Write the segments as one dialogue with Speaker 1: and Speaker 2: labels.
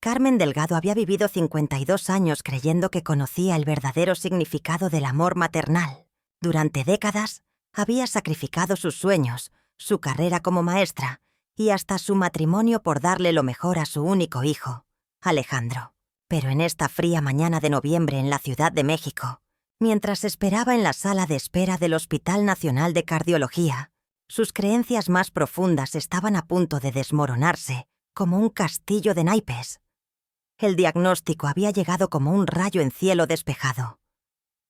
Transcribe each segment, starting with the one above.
Speaker 1: Carmen Delgado había vivido 52 años creyendo que conocía el verdadero significado del amor maternal. Durante décadas, había sacrificado sus sueños, su carrera como maestra y hasta su matrimonio por darle lo mejor a su único hijo, Alejandro. Pero en esta fría mañana de noviembre en la Ciudad de México, mientras esperaba en la sala de espera del Hospital Nacional de Cardiología, sus creencias más profundas estaban a punto de desmoronarse como un castillo de naipes. El diagnóstico había llegado como un rayo en cielo despejado.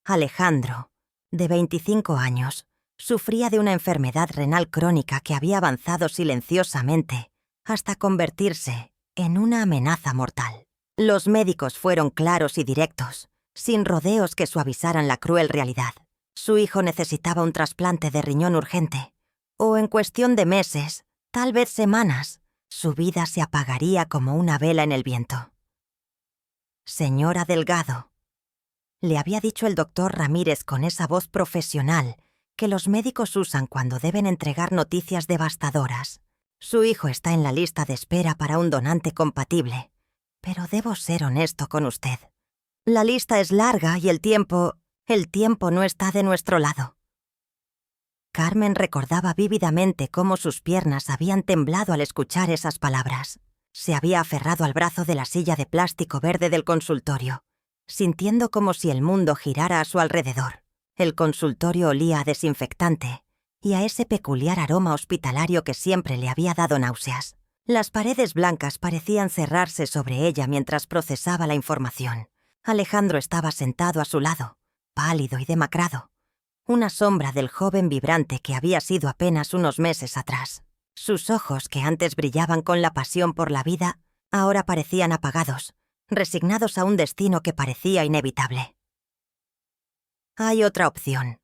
Speaker 1: Alejandro, de 25 años, sufría de una enfermedad renal crónica que había avanzado silenciosamente hasta convertirse en una amenaza mortal. Los médicos fueron claros y directos, sin rodeos que suavizaran la cruel realidad. Su hijo necesitaba un trasplante de riñón urgente, o en cuestión de meses, tal vez semanas, su vida se apagaría como una vela en el viento. Señora Delgado, le había dicho el doctor Ramírez con esa voz profesional que los médicos usan cuando deben entregar noticias devastadoras. Su hijo está en la lista de espera para un donante compatible, pero debo ser honesto con usted. La lista es larga y el tiempo no está de nuestro lado. Carmen recordaba vívidamente cómo sus piernas habían temblado al escuchar esas palabras. Se había aferrado al brazo de la silla de plástico verde del consultorio, sintiendo como si el mundo girara a su alrededor. El consultorio olía a desinfectante y a ese peculiar aroma hospitalario que siempre le había dado náuseas. Las paredes blancas parecían cerrarse sobre ella mientras procesaba la información. Alejandro estaba sentado a su lado, pálido y demacrado, una sombra del joven vibrante que había sido apenas unos meses atrás. Sus ojos, que antes brillaban con la pasión por la vida, ahora parecían apagados, resignados a un destino que parecía inevitable. Hay otra opción,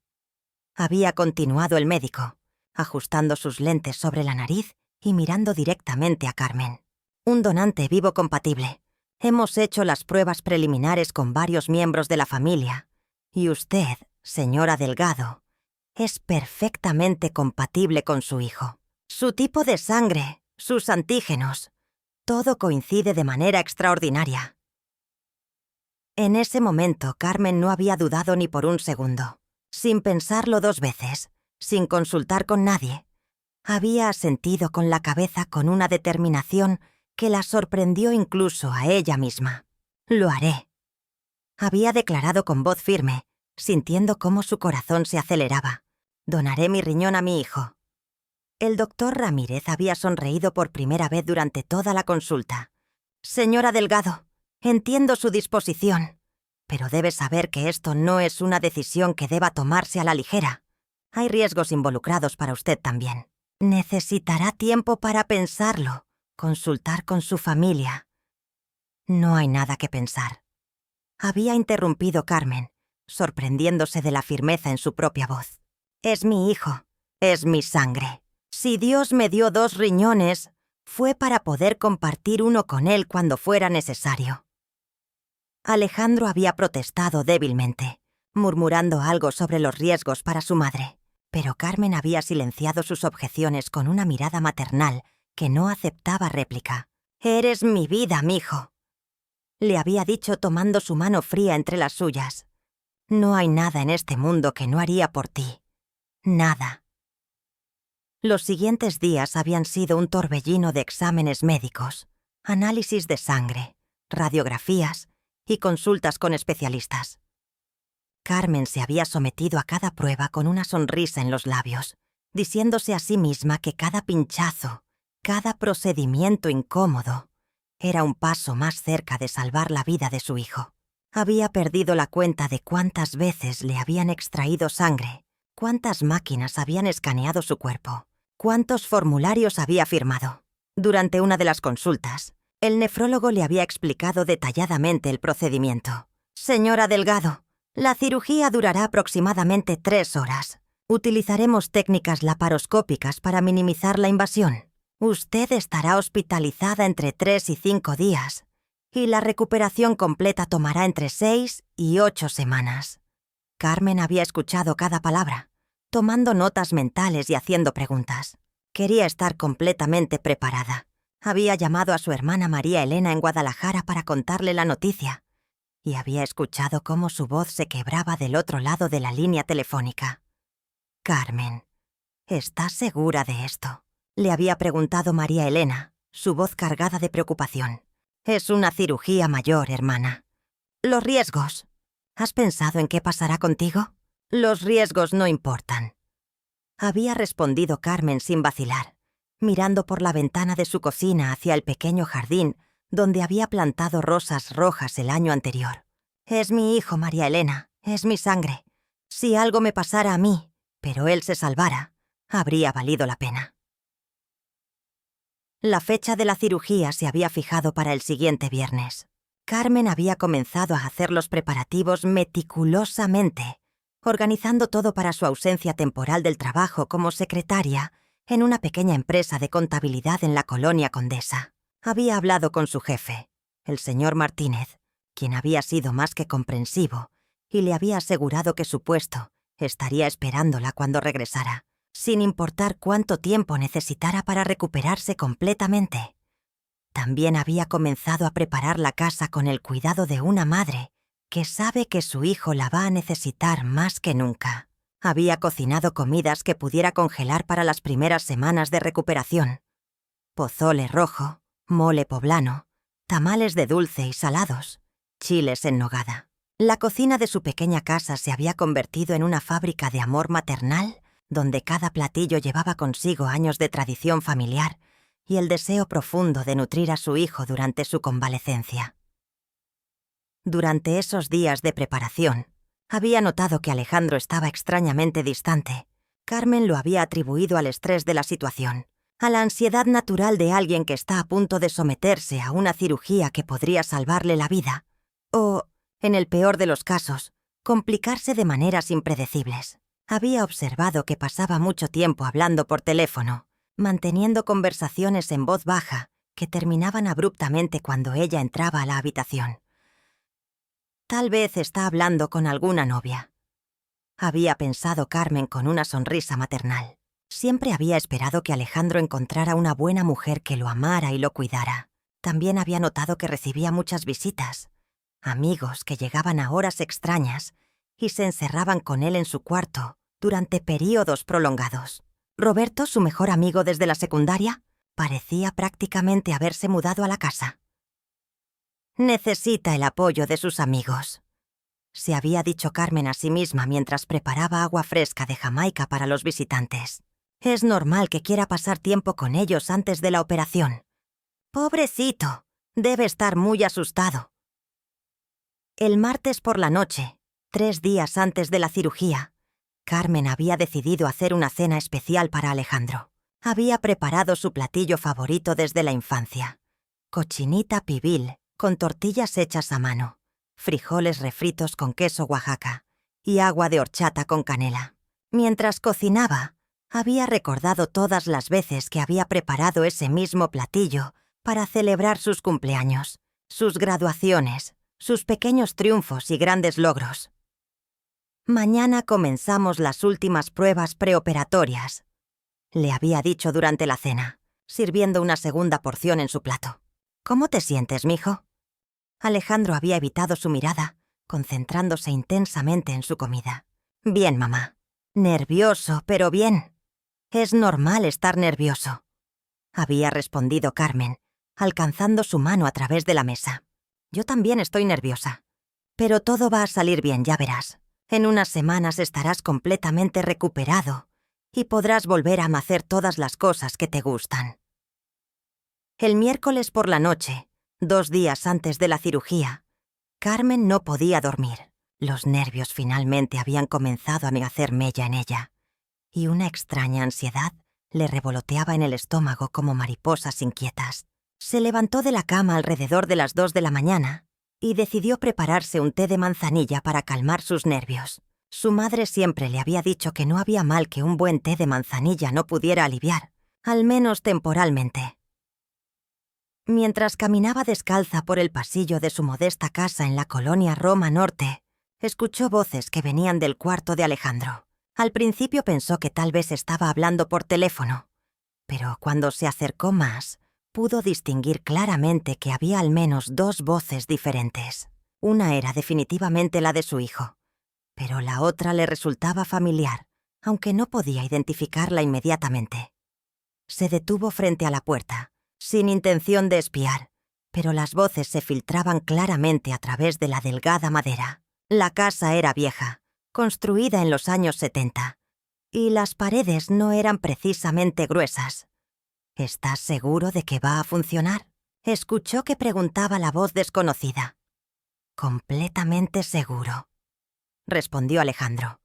Speaker 1: había continuado el médico, ajustando sus lentes sobre la nariz y mirando directamente a Carmen. Un donante vivo compatible. Hemos hecho las pruebas preliminares con varios miembros de la familia, y usted, señora Delgado, es perfectamente compatible con su hijo. Su tipo de sangre, sus antígenos, todo coincide de manera extraordinaria. En ese momento, Carmen no había dudado ni por un segundo. Sin pensarlo 2 veces, sin consultar con nadie, había asentido con la cabeza con una determinación que la sorprendió incluso a ella misma. Lo haré. Había declarado con voz firme, sintiendo cómo su corazón se aceleraba. Donaré mi riñón a mi hijo. El doctor Ramírez había sonreído por primera vez durante toda la consulta. Señora Delgado, entiendo su disposición, pero debe saber que esto no es una decisión que deba tomarse a la ligera. Hay riesgos involucrados para usted también. Necesitará tiempo para pensarlo, consultar con su familia. No hay nada que pensar. Había interrumpido Carmen, sorprendiéndose de la firmeza en su propia voz. Es mi hijo, es mi sangre. Si Dios me dio 2 riñones, fue para poder compartir uno con él cuando fuera necesario. Alejandro había protestado débilmente, murmurando algo sobre los riesgos para su madre, pero Carmen había silenciado sus objeciones con una mirada maternal que no aceptaba réplica. «Eres mi vida, mijo», le había dicho tomando su mano fría entre las suyas. «No hay nada en este mundo que no haría por ti. Nada». Los siguientes días habían sido un torbellino de exámenes médicos, análisis de sangre, radiografías y consultas con especialistas. Carmen se había sometido a cada prueba con una sonrisa en los labios, diciéndose a sí misma que cada pinchazo, cada procedimiento incómodo, era un paso más cerca de salvar la vida de su hijo. Había perdido la cuenta de cuántas veces le habían extraído sangre, cuántas máquinas habían escaneado su cuerpo, cuántos formularios había firmado. Durante una de las consultas, el nefrólogo le había explicado detalladamente el procedimiento. «Señora Delgado, la cirugía durará aproximadamente 3 horas. Utilizaremos técnicas laparoscópicas para minimizar la invasión. Usted estará hospitalizada entre 3 y 5 días, y la recuperación completa tomará entre 6 y 8 semanas». Carmen había escuchado cada palabra, tomando notas mentales y haciendo preguntas. Quería estar completamente preparada, Había llamado a su hermana María Elena en Guadalajara para contarle la noticia, y había escuchado cómo su voz se quebraba del otro lado de la línea telefónica. «Carmen, ¿estás segura de esto?», le había preguntado María Elena, su voz cargada de preocupación. «Es una cirugía mayor, hermana. Los riesgos. ¿Has pensado en qué pasará contigo? Los riesgos no importan», había respondido Carmen sin vacilar, mirando por la ventana de su cocina hacia el pequeño jardín donde había plantado rosas rojas el año anterior. «Es mi hijo, María Elena, es mi sangre. Si algo me pasara a mí, pero él se salvara, habría valido la pena». La fecha de la cirugía se había fijado para el siguiente viernes. Carmen había comenzado a hacer los preparativos meticulosamente, organizando todo para su ausencia temporal del trabajo como secretaria en una pequeña empresa de contabilidad en la colonia Condesa. Había hablado con su jefe, el señor Martínez, quien había sido más que comprensivo, y le había asegurado que su puesto estaría esperándola cuando regresara, sin importar cuánto tiempo necesitara para recuperarse completamente. También había comenzado a preparar la casa con el cuidado de una madre que sabe que su hijo la va a necesitar más que nunca. Había cocinado comidas que pudiera congelar para las primeras semanas de recuperación. Pozole rojo, mole poblano, tamales de dulce y salados, chiles en nogada. La cocina de su pequeña casa se había convertido en una fábrica de amor maternal donde cada platillo llevaba consigo años de tradición familiar y el deseo profundo de nutrir a su hijo durante su convalecencia. Durante esos días de preparación, había notado que Alejandro estaba extrañamente distante. Carmen lo había atribuido al estrés de la situación, a la ansiedad natural de alguien que está a punto de someterse a una cirugía que podría salvarle la vida, o, en el peor de los casos, complicarse de maneras impredecibles. Había observado que pasaba mucho tiempo hablando por teléfono, manteniendo conversaciones en voz baja que terminaban abruptamente cuando ella entraba a la habitación. Tal vez está hablando con alguna novia, había pensado Carmen con una sonrisa maternal. Siempre había esperado que Alejandro encontrara una buena mujer que lo amara y lo cuidara. También había notado que recibía muchas visitas, amigos que llegaban a horas extrañas y se encerraban con él en su cuarto durante períodos prolongados. Roberto, su mejor amigo desde la secundaria, parecía prácticamente haberse mudado a la casa. Necesita el apoyo de sus amigos, se había dicho Carmen a sí misma mientras preparaba agua fresca de Jamaica para los visitantes. Es normal que quiera pasar tiempo con ellos antes de la operación. Pobrecito, debe estar muy asustado. El martes por la noche, 3 días antes de la cirugía, Carmen había decidido hacer una cena especial para Alejandro. Había preparado su platillo favorito desde la infancia: cochinita pibil con tortillas hechas a mano, frijoles refritos con queso Oaxaca y agua de horchata con canela. Mientras cocinaba, había recordado todas las veces que había preparado ese mismo platillo para celebrar sus cumpleaños, sus graduaciones, sus pequeños triunfos y grandes logros. Mañana comenzamos las últimas pruebas preoperatorias, le había dicho durante la cena, sirviendo una segunda porción en su plato. ¿Cómo te sientes, mijo? Alejandro había evitado su mirada, concentrándose intensamente en su comida. Bien, mamá. Nervioso, pero bien. Es normal estar nervioso, había respondido Carmen, alcanzando su mano a través de la mesa. Yo también estoy nerviosa. Pero todo va a salir bien, ya verás. En unas semanas estarás completamente recuperado y podrás volver a hacer todas las cosas que te gustan. El miércoles por la noche, 2 días antes de la cirugía, Carmen no podía dormir. Los nervios finalmente habían comenzado a hacer mella en ella, y una extraña ansiedad le revoloteaba en el estómago como mariposas inquietas. Se levantó de la cama alrededor de las 2 de la mañana y decidió prepararse un té de manzanilla para calmar sus nervios. Su madre siempre le había dicho que no había mal que un buen té de manzanilla no pudiera aliviar, al menos temporalmente. Mientras caminaba descalza por el pasillo de su modesta casa en la colonia Roma Norte, escuchó voces que venían del cuarto de Alejandro. Al principio pensó que tal vez estaba hablando por teléfono, pero cuando se acercó más, Pudo distinguir claramente que había al menos 2 voces diferentes. Una era definitivamente la de su hijo, pero la otra le resultaba familiar, aunque no podía identificarla inmediatamente. Se detuvo frente a la puerta, sin intención de espiar, pero las voces se filtraban claramente a través de la delgada madera. La casa era vieja, construida en los años 70, y las paredes no eran precisamente gruesas. ¿Estás seguro de que va a funcionar? Escuchó que preguntaba la voz desconocida. Completamente seguro, respondió Alejandro.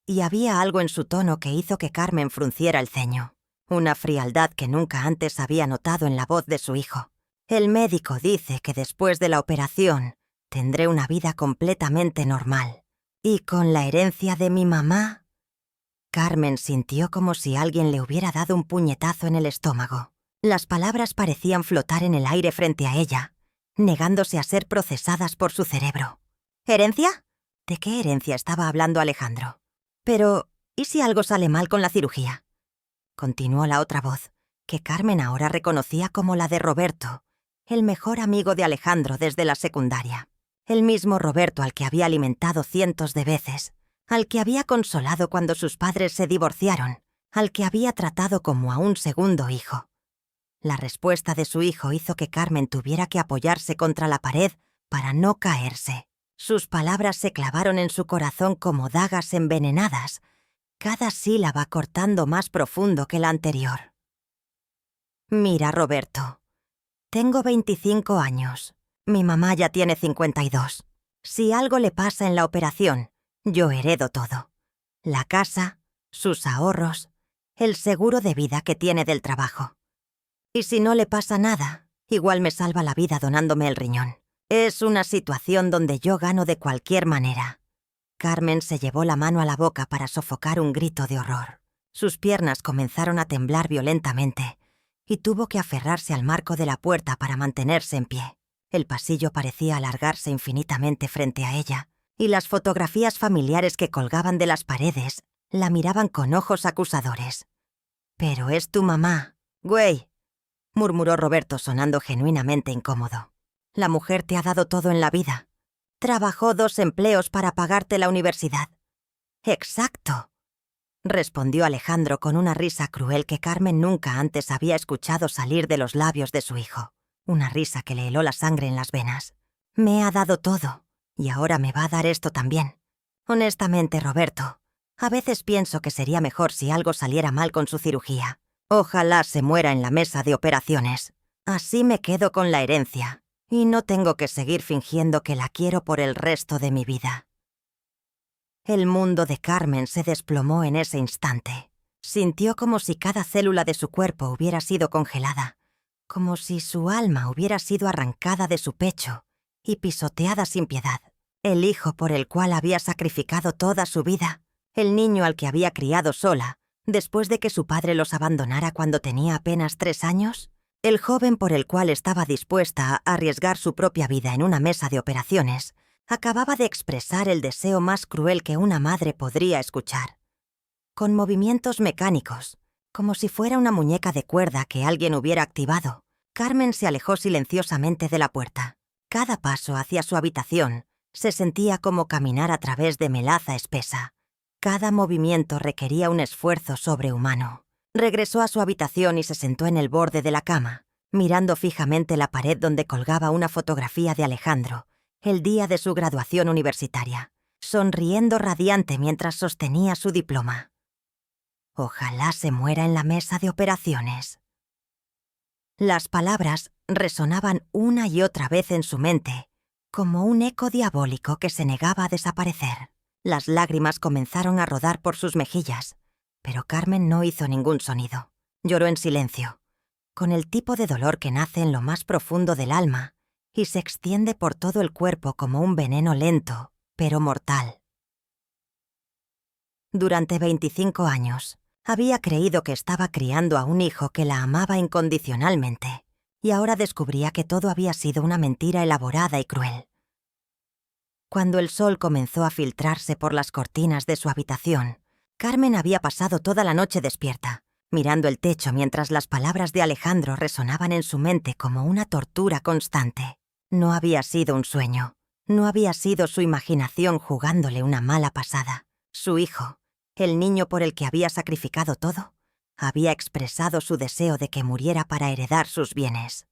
Speaker 1: Y había algo en su tono que hizo que Carmen frunciera el ceño. Una frialdad que nunca antes había notado en la voz de su hijo. El médico dice que después de la operación tendré una vida completamente normal. ¿Y con la herencia de mi mamá? Carmen sintió como si alguien le hubiera dado un puñetazo en el estómago. Las palabras parecían flotar en el aire frente a ella, negándose a ser procesadas por su cerebro. ¿Herencia? ¿De qué herencia estaba hablando Alejandro? Pero, ¿y si algo sale mal con la cirugía? Continuó la otra voz, que Carmen ahora reconocía como la de Roberto, el mejor amigo de Alejandro desde la secundaria. El mismo Roberto al que había alimentado cientos de veces, al que había consolado cuando sus padres se divorciaron, al que había tratado como a un segundo hijo. La respuesta de su hijo hizo que Carmen tuviera que apoyarse contra la pared para no caerse. Sus palabras se clavaron en su corazón como dagas envenenadas, cada sílaba cortando más profundo que la anterior. Mira, Roberto, tengo 25 años. Mi mamá ya tiene 52. Si algo le pasa en la operación, yo heredo todo. La casa, sus ahorros, el seguro de vida que tiene del trabajo. Y si no le pasa nada, igual me salva la vida donándome el riñón. Es una situación donde yo gano de cualquier manera. Carmen se llevó la mano a la boca para sofocar un grito de horror. Sus piernas comenzaron a temblar violentamente y tuvo que aferrarse al marco de la puerta para mantenerse en pie. El pasillo parecía alargarse infinitamente frente a ella, y las fotografías familiares que colgaban de las paredes la miraban con ojos acusadores. «Pero es tu mamá, güey», murmuró Roberto sonando genuinamente incómodo. «La mujer te ha dado todo en la vida. Trabajó 2 empleos para pagarte la universidad». «Exacto», respondió Alejandro con una risa cruel que Carmen nunca antes había escuchado salir de los labios de su hijo. Una risa que le heló la sangre en las venas. «Me ha dado todo. Y ahora me va a dar esto también. Honestamente, Roberto, a veces pienso que sería mejor si algo saliera mal con su cirugía. Ojalá se muera en la mesa de operaciones. Así me quedo con la herencia, y no tengo que seguir fingiendo que la quiero por el resto de mi vida». El mundo de Carmen se desplomó en ese instante. Sintió como si cada célula de su cuerpo hubiera sido congelada, como si su alma hubiera sido arrancada de su pecho y pisoteada sin piedad. El hijo por el cual había sacrificado toda su vida, el niño al que había criado sola, después de que su padre los abandonara cuando tenía apenas 3 años, el joven por el cual estaba dispuesta a arriesgar su propia vida en una mesa de operaciones, acababa de expresar el deseo más cruel que una madre podría escuchar. Con movimientos mecánicos, como si fuera una muñeca de cuerda que alguien hubiera activado, Carmen se alejó silenciosamente de la puerta. Cada paso hacia su habitación se sentía como caminar a través de melaza espesa. Cada movimiento requería un esfuerzo sobrehumano. Regresó a su habitación y se sentó en el borde de la cama, mirando fijamente la pared donde colgaba una fotografía de Alejandro, el día de su graduación universitaria, sonriendo radiante mientras sostenía su diploma. Ojalá se muera en la mesa de operaciones. Las palabras resonaban una y otra vez en su mente, como un eco diabólico que se negaba a desaparecer. Las lágrimas comenzaron a rodar por sus mejillas, pero Carmen no hizo ningún sonido. Lloró en silencio, con el tipo de dolor que nace en lo más profundo del alma y se extiende por todo el cuerpo como un veneno lento, pero mortal. Durante 25 años, había creído que estaba criando a un hijo que la amaba incondicionalmente, y ahora descubría que todo había sido una mentira elaborada y cruel. Cuando el sol comenzó a filtrarse por las cortinas de su habitación, Carmen había pasado toda la noche despierta, mirando el techo mientras las palabras de Alejandro resonaban en su mente como una tortura constante. No había sido un sueño. No había sido su imaginación jugándole una mala pasada. Su hijo, el niño por el que había sacrificado todo, había expresado su deseo de que muriera para heredar sus bienes.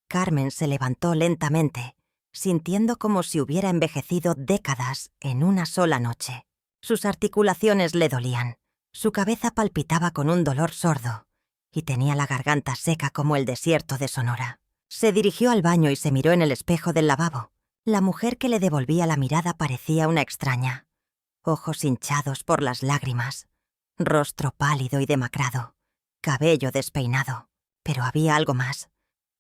Speaker 1: Carmen se levantó lentamente, sintiendo como si hubiera envejecido décadas en una sola noche. Sus articulaciones le dolían, su cabeza palpitaba con un dolor sordo y tenía la garganta seca como el desierto de Sonora. Se dirigió al baño y se miró en el espejo del lavabo. La mujer que le devolvía la mirada parecía una extraña. Ojos hinchados por las lágrimas, rostro pálido y demacrado, cabello despeinado. Pero había algo más,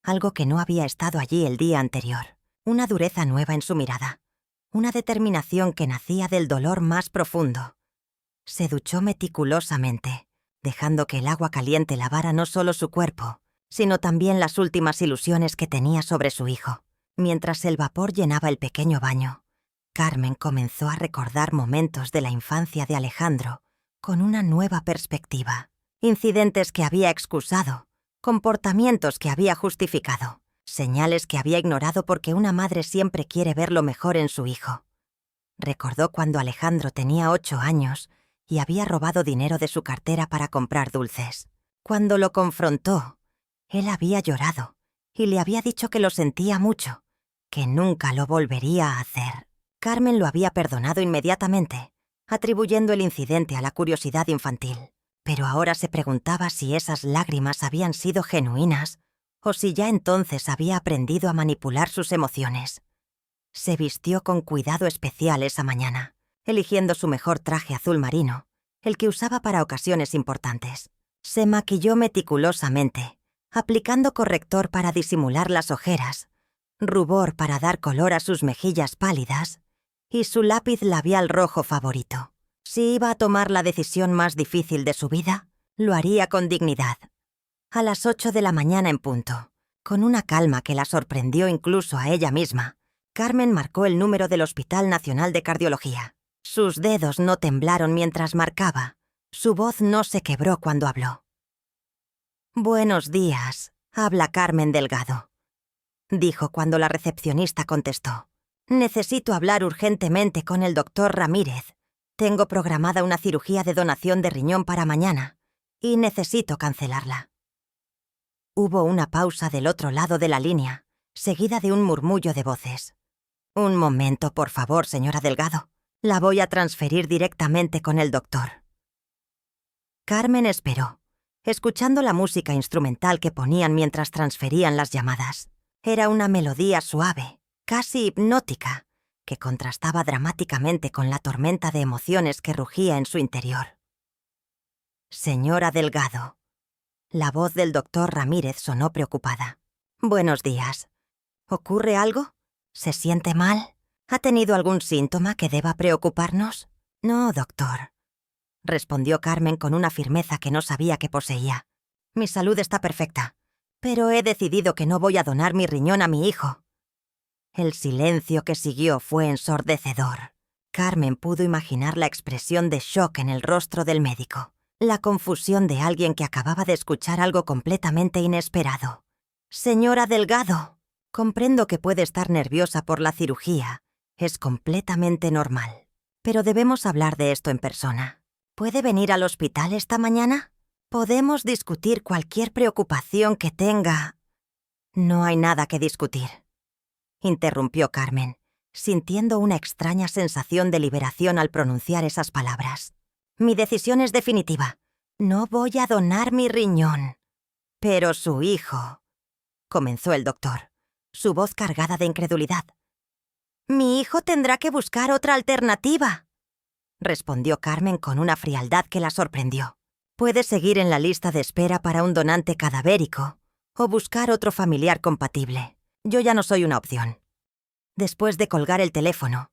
Speaker 1: algo que no había estado allí el día anterior. Una dureza nueva en su mirada, una determinación que nacía del dolor más profundo. Se duchó meticulosamente, dejando que el agua caliente lavara no solo su cuerpo, sino también las últimas ilusiones que tenía sobre su hijo. Mientras el vapor llenaba el pequeño baño, Carmen comenzó a recordar momentos de la infancia de Alejandro con una nueva perspectiva. Incidentes que había excusado, comportamientos que había justificado, señales que había ignorado porque una madre siempre quiere ver lo mejor en su hijo. Recordó cuando Alejandro tenía 8 años y había robado dinero de su cartera para comprar dulces. Cuando lo confrontó, él había llorado y le había dicho que lo sentía mucho, que nunca lo volvería a hacer. Carmen lo había perdonado inmediatamente, atribuyendo el incidente a la curiosidad infantil. Pero ahora se preguntaba si esas lágrimas habían sido genuinas o si ya entonces había aprendido a manipular sus emociones. Se vistió con cuidado especial esa mañana, eligiendo su mejor traje azul marino, el que usaba para ocasiones importantes. Se maquilló meticulosamente, aplicando corrector para disimular las ojeras, rubor para dar color a sus mejillas pálidas y su lápiz labial rojo favorito. Si iba a tomar la decisión más difícil de su vida, lo haría con dignidad. A las 8 de la mañana en punto, con una calma que la sorprendió incluso a ella misma, Carmen marcó el número del Hospital Nacional de Cardiología. Sus dedos no temblaron mientras marcaba. Su voz no se quebró cuando habló. «Buenos días, habla Carmen Delgado», dijo cuando la recepcionista contestó. «Necesito hablar urgentemente con el doctor Ramírez. Tengo programada una cirugía de donación de riñón para mañana y necesito cancelarla». Hubo una pausa del otro lado de la línea, seguida de un murmullo de voces. «Un momento, por favor, señora Delgado. La voy a transferir directamente con el doctor». Carmen esperó, escuchando la música instrumental que ponían mientras transferían las llamadas. Era una melodía suave, casi hipnótica, que contrastaba dramáticamente con la tormenta de emociones que rugía en su interior. «Señora Delgado». La voz del doctor Ramírez sonó preocupada. «Buenos días. ¿Ocurre algo? ¿Se siente mal? ¿Ha tenido algún síntoma que deba preocuparnos?» «No, doctor», respondió Carmen con una firmeza que no sabía que poseía. «Mi salud está perfecta, pero he decidido que no voy a donar mi riñón a mi hijo». El silencio que siguió fue ensordecedor. Carmen pudo imaginar la expresión de shock en el rostro del médico, la confusión de alguien que acababa de escuchar algo completamente inesperado. «Señora Delgado, comprendo que puede estar nerviosa por la cirugía. Es completamente normal. Pero debemos hablar de esto en persona. ¿Puede venir al hospital esta mañana? Podemos discutir cualquier preocupación que tenga». «No hay nada que discutir», interrumpió Carmen, sintiendo una extraña sensación de liberación al pronunciar esas palabras. «Mi decisión es definitiva. No voy a donar mi riñón». «Pero su hijo», comenzó el doctor, su voz cargada de incredulidad. «Mi hijo tendrá que buscar otra alternativa», respondió Carmen con una frialdad que la sorprendió. «Puede seguir en la lista de espera para un donante cadavérico o buscar otro familiar compatible. Yo ya no soy una opción». Después de colgar el teléfono,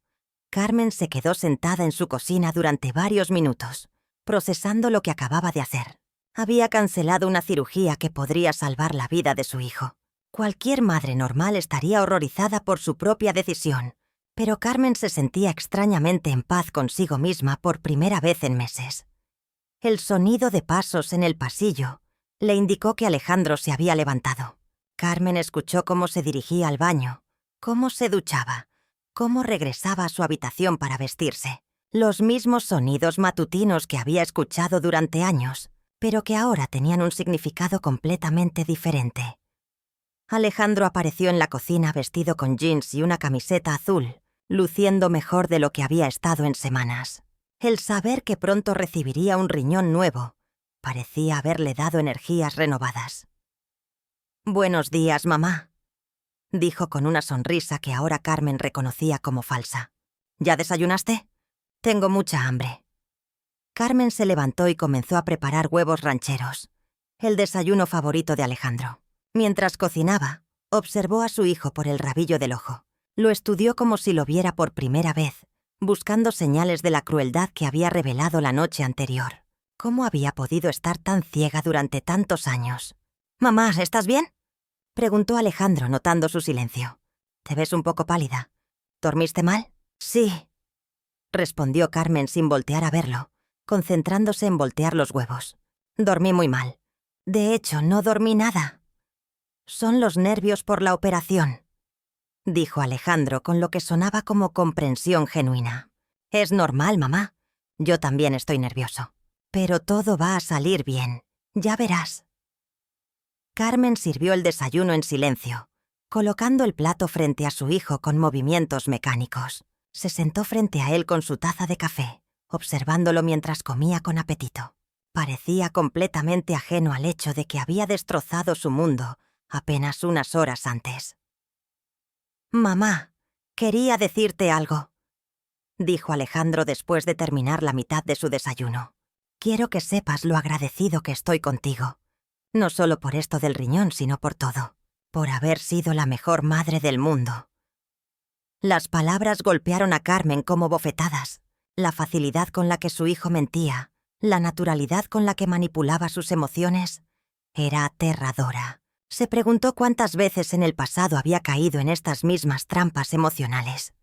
Speaker 1: Carmen se quedó sentada en su cocina durante varios minutos, procesando lo que acababa de hacer. Había cancelado una cirugía que podría salvar la vida de su hijo. Cualquier madre normal estaría horrorizada por su propia decisión, pero Carmen se sentía extrañamente en paz consigo misma por primera vez en meses. El sonido de pasos en el pasillo le indicó que Alejandro se había levantado. Carmen escuchó cómo se dirigía al baño, cómo se duchaba, cómo regresaba a su habitación para vestirse. Los mismos sonidos matutinos que había escuchado durante años, pero que ahora tenían un significado completamente diferente. Alejandro apareció en la cocina vestido con jeans y una camiseta azul, luciendo mejor de lo que había estado en semanas. El saber que pronto recibiría un riñón nuevo parecía haberle dado energías renovadas. «Buenos días, mamá», dijo con una sonrisa que ahora Carmen reconocía como falsa. «¿Ya desayunaste? Tengo mucha hambre». Carmen se levantó y comenzó a preparar huevos rancheros, el desayuno favorito de Alejandro. Mientras cocinaba, observó a su hijo por el rabillo del ojo. Lo estudió como si lo viera por primera vez, buscando señales de la crueldad que había revelado la noche anterior. ¿Cómo había podido estar tan ciega durante tantos años? «Mamá, ¿estás bien?», preguntó Alejandro, notando su silencio. «Te ves un poco pálida. ¿Dormiste mal?» «Sí», respondió Carmen sin voltear a verlo, concentrándose en voltear los huevos. «Dormí muy mal. De hecho, no dormí nada». «Son los nervios por la operación», dijo Alejandro con lo que sonaba como comprensión genuina. «Es normal, mamá. Yo también estoy nervioso. Pero todo va a salir bien. Ya verás». Carmen sirvió el desayuno en silencio, colocando el plato frente a su hijo con movimientos mecánicos. Se sentó frente a él con su taza de café, observándolo mientras comía con apetito. Parecía completamente ajeno al hecho de que había destrozado su mundo apenas unas horas antes. «Mamá, quería decirte algo», dijo Alejandro después de terminar la mitad de su desayuno. «Quiero que sepas lo agradecido que estoy contigo. No solo por esto del riñón, sino por todo. Por haber sido la mejor madre del mundo». Las palabras golpearon a Carmen como bofetadas. La facilidad con la que su hijo mentía, la naturalidad con la que manipulaba sus emociones, era aterradora. Se preguntó cuántas veces en el pasado había caído en estas mismas trampas emocionales.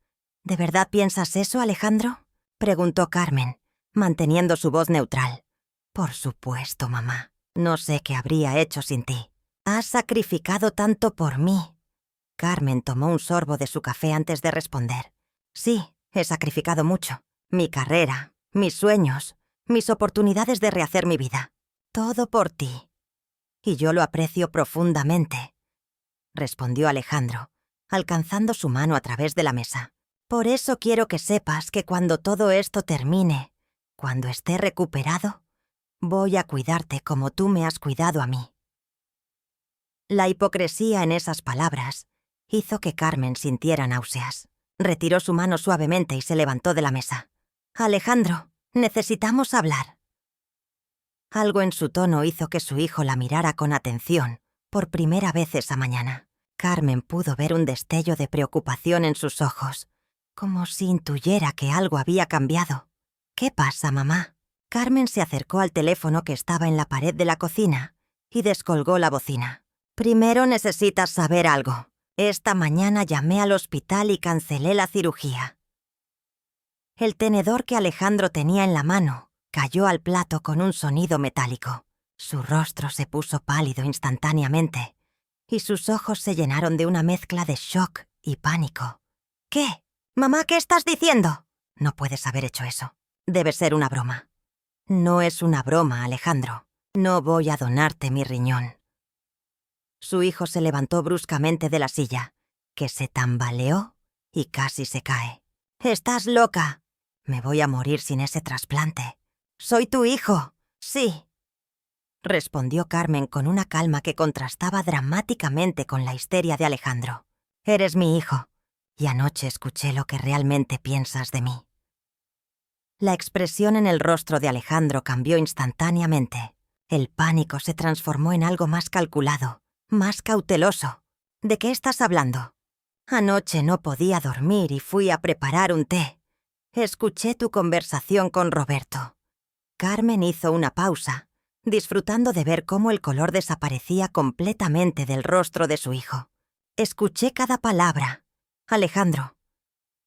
Speaker 1: «¿De verdad piensas eso, Alejandro?», preguntó Carmen, manteniendo su voz neutral. «Por supuesto, mamá. No sé qué habría hecho sin ti. Has sacrificado tanto por mí». Carmen tomó un sorbo de su café antes de responder. «Sí, he sacrificado mucho. Mi carrera, mis sueños, mis oportunidades de rehacer mi vida. Todo por ti. Y yo lo aprecio profundamente», respondió Alejandro, alcanzando su mano a través de la mesa. «Por eso quiero que sepas que cuando todo esto termine, cuando esté recuperado, voy a cuidarte como tú me has cuidado a mí». La hipocresía en esas palabras hizo que Carmen sintiera náuseas. Retiró su mano suavemente y se levantó de la mesa. «Alejandro, necesitamos hablar». Algo en su tono hizo que su hijo la mirara con atención por primera vez esa mañana. Carmen pudo ver un destello de preocupación en sus ojos, como si intuyera que algo había cambiado. «¿Qué pasa, mamá?». Carmen se acercó al teléfono que estaba en la pared de la cocina y descolgó la bocina. «Primero necesitas saber algo. Esta mañana llamé al hospital y cancelé la cirugía». El tenedor que Alejandro tenía en la mano cayó al plato con un sonido metálico. Su rostro se puso pálido instantáneamente y sus ojos se llenaron de una mezcla de shock y pánico. «¿Qué? Mamá, ¿qué estás diciendo?». «No puedes haber hecho eso. Debe ser una broma». «No es una broma, Alejandro. No voy a donarte mi riñón». Su hijo se levantó bruscamente de la silla, que se tambaleó y casi se cae. «Estás loca. Me voy a morir sin ese trasplante. Soy tu hijo. Sí», respondió Carmen con una calma que contrastaba dramáticamente con la histeria de Alejandro. «Eres mi hijo, y anoche escuché lo que realmente piensas de mí». La expresión en el rostro de Alejandro cambió instantáneamente. El pánico se transformó en algo más calculado, más cauteloso. «¿De qué estás hablando?». «Anoche no podía dormir y fui a preparar un té. Escuché tu conversación con Roberto». Carmen hizo una pausa, disfrutando de ver cómo el color desaparecía completamente del rostro de su hijo. «Escuché cada palabra, Alejandro.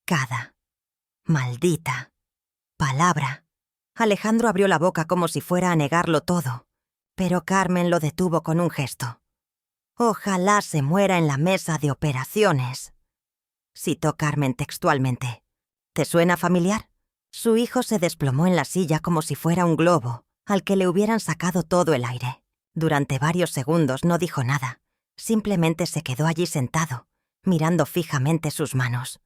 Speaker 1: Cada maldita palabra. Alejandro abrió la boca como si fuera a negarlo todo, pero Carmen lo detuvo con un gesto. «Ojalá se muera en la mesa de operaciones», citó Carmen textualmente. «¿Te suena familiar?» Su hijo se desplomó en la silla como si fuera un globo, al que le hubieran sacado todo el aire. Durante varios segundos no dijo nada. Simplemente se quedó allí sentado, mirando fijamente sus manos.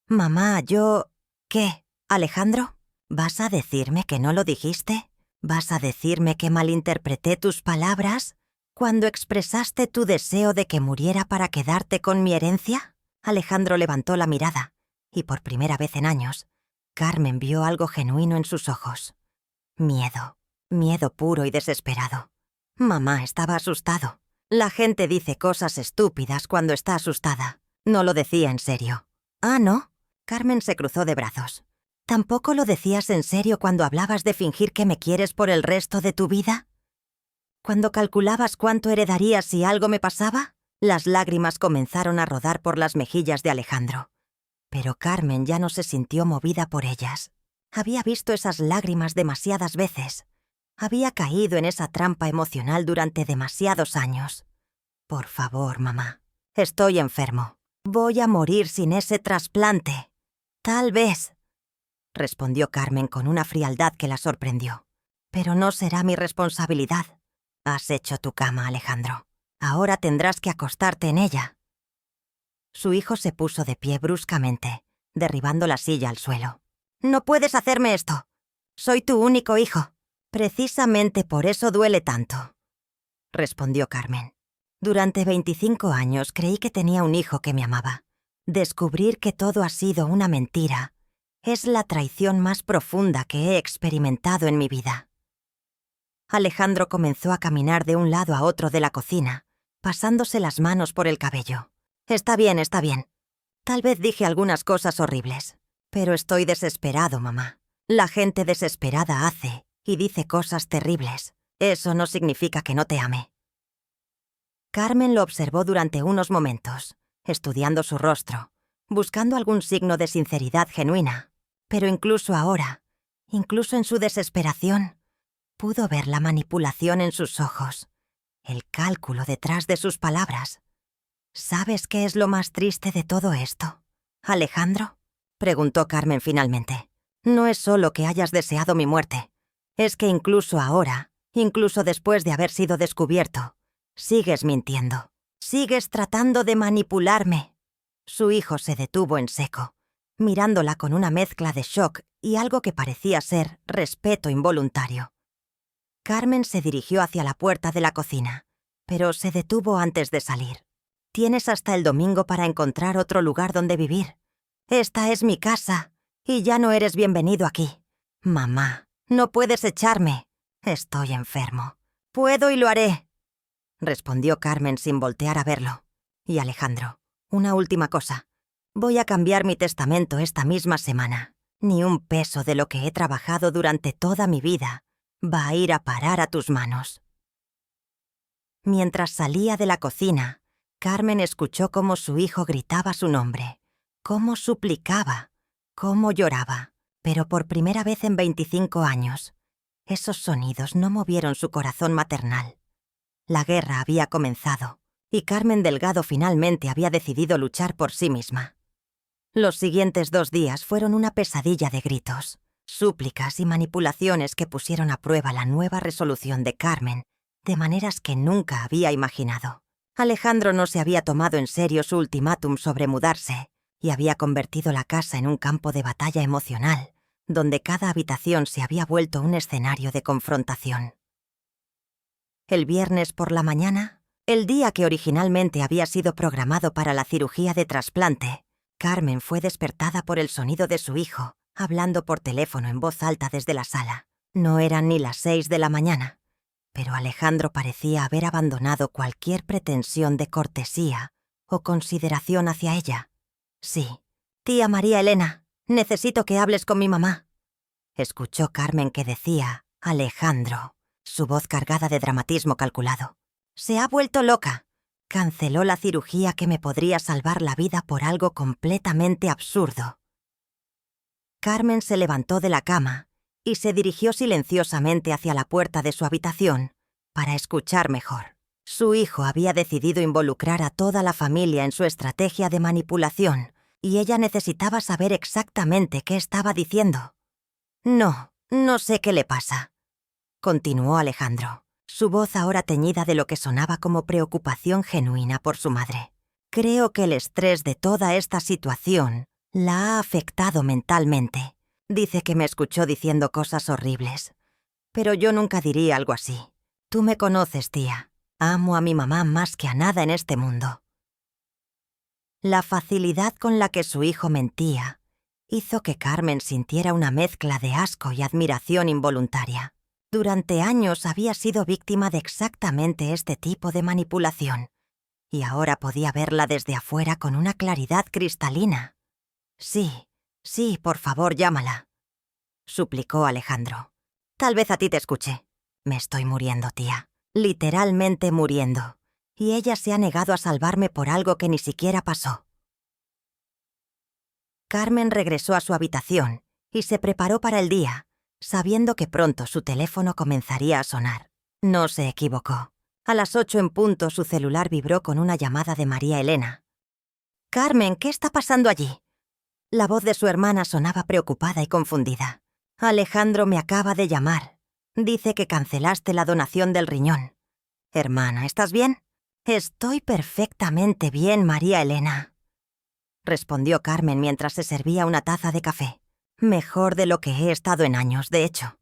Speaker 1: «Mamá, yo... ¿Qué, Alejandro? ¿Vas a decirme que no lo dijiste? ¿Vas a decirme que malinterpreté tus palabras cuando expresaste tu deseo de que muriera para quedarte con mi herencia?» Alejandro levantó la mirada, y por primera vez en años, Carmen vio algo genuino en sus ojos. Miedo puro y desesperado. Mamá estaba asustado. La gente dice cosas estúpidas cuando está asustada. No lo decía en serio. «¿Ah, no?» Carmen se cruzó de brazos. «¿Tampoco lo decías en serio cuando hablabas de fingir que me quieres por el resto de tu vida? ¿Cuando calculabas cuánto heredarías si algo me pasaba?» Las lágrimas comenzaron a rodar por las mejillas de Alejandro. Pero Carmen ya no se sintió movida por ellas. Había visto esas lágrimas demasiadas veces. Había caído en esa trampa emocional durante demasiados años. «Por favor, mamá. Estoy enfermo. Voy a morir sin ese trasplante. Tal vez», respondió Carmen con una frialdad que la sorprendió. «Pero no será mi responsabilidad. Has hecho tu cama, Alejandro. Ahora tendrás que acostarte en ella». Su hijo se puso de pie bruscamente, derribando la silla al suelo. «No puedes hacerme esto. Soy tu único hijo. Precisamente por eso duele tanto», respondió Carmen. «Durante 25 años creí que tenía un hijo que me amaba. Descubrir que todo ha sido una mentira es la traición más profunda que he experimentado en mi vida». Alejandro comenzó a caminar de un lado a otro de la cocina, pasándose las manos por el cabello. Está bien. Tal vez dije algunas cosas horribles, pero estoy desesperado, mamá. La gente desesperada hace y dice cosas terribles. Eso no significa que no te ame». Carmen lo observó durante unos momentos, estudiando su rostro, buscando algún signo de sinceridad genuina. Pero incluso ahora, incluso en su desesperación, pudo ver la manipulación en sus ojos, el cálculo detrás de sus palabras. «¿Sabes qué es lo más triste de todo esto, Alejandro?», preguntó Carmen finalmente. «No es solo que hayas deseado mi muerte. Es que incluso ahora, incluso después de haber sido descubierto, sigues mintiendo. Sigues tratando de manipularme». Su hijo se detuvo en seco, mirándola con una mezcla de shock y algo que parecía ser respeto involuntario. Carmen se dirigió hacia la puerta de la cocina, pero se detuvo antes de salir. «Tienes hasta el domingo para encontrar otro lugar donde vivir. Esta es mi casa, y ya no eres bienvenido aquí. Mamá, no puedes echarme. Estoy enfermo. Puedo y lo haré», respondió Carmen sin voltear a verlo. «Y Alejandro, una última cosa. Voy a cambiar mi testamento esta misma semana. Ni un peso de lo que he trabajado durante toda mi vida va a ir a parar a tus manos». Mientras salía de la cocina, Carmen escuchó cómo su hijo gritaba su nombre, cómo suplicaba, cómo lloraba. Pero por primera vez en 25 años, esos sonidos no movieron su corazón maternal. La guerra había comenzado, y Carmen Delgado finalmente había decidido luchar por sí misma. Los siguientes 2 días fueron una pesadilla de gritos, súplicas y manipulaciones que pusieron a prueba la nueva resolución de Carmen de maneras que nunca había imaginado. Alejandro no se había tomado en serio su ultimátum sobre mudarse y había convertido la casa en un campo de batalla emocional, donde cada habitación se había vuelto un escenario de confrontación. El viernes por la mañana, el día que originalmente había sido programado para la cirugía de trasplante, Carmen fue despertada por el sonido de su hijo, hablando por teléfono en voz alta desde la sala. No eran ni las 6 de la mañana, pero Alejandro parecía haber abandonado cualquier pretensión de cortesía o consideración hacia ella. «Sí, tía María Elena, necesito que hables con mi mamá», escuchó Carmen que decía Alejandro, su voz cargada de dramatismo calculado. «Se ha vuelto loca. Canceló la cirugía que me podría salvar la vida por algo completamente absurdo». Carmen se levantó de la cama y se dirigió silenciosamente hacia la puerta de su habitación para escuchar mejor. Su hijo había decidido involucrar a toda la familia en su estrategia de manipulación y ella necesitaba saber exactamente qué estaba diciendo. No sé qué le pasa, continuó Alejandro, su voz ahora teñida de lo que sonaba como preocupación genuina por su madre. Creo que el estrés de toda esta situación la ha afectado mentalmente. Dice que me escuchó diciendo cosas horribles. Pero yo nunca diría algo así. Tú me conoces, tía. Amo a mi mamá más que a nada en este mundo. La facilidad con la que su hijo mentía hizo que Carmen sintiera una mezcla de asco y admiración involuntaria. Durante años había sido víctima de exactamente este tipo de manipulación, y ahora podía verla desde afuera con una claridad cristalina. Sí, por favor, llámala, suplicó Alejandro. Tal vez a ti te escuche. Me estoy muriendo, tía. Literalmente muriendo. Y ella se ha negado a salvarme por algo que ni siquiera pasó. Carmen regresó a su habitación y se preparó para el día, sabiendo que pronto su teléfono comenzaría a sonar. No se equivocó. A las 8 en punto su celular vibró con una llamada de María Elena. «Carmen, ¿qué está pasando allí?» La voz de su hermana sonaba preocupada y confundida. «Alejandro me acaba de llamar. Dice que cancelaste la donación del riñón». «Hermana, ¿estás bien?» «Estoy perfectamente bien, María Elena», respondió Carmen mientras se servía una taza de café. «Mejor de lo que he estado en años, de hecho».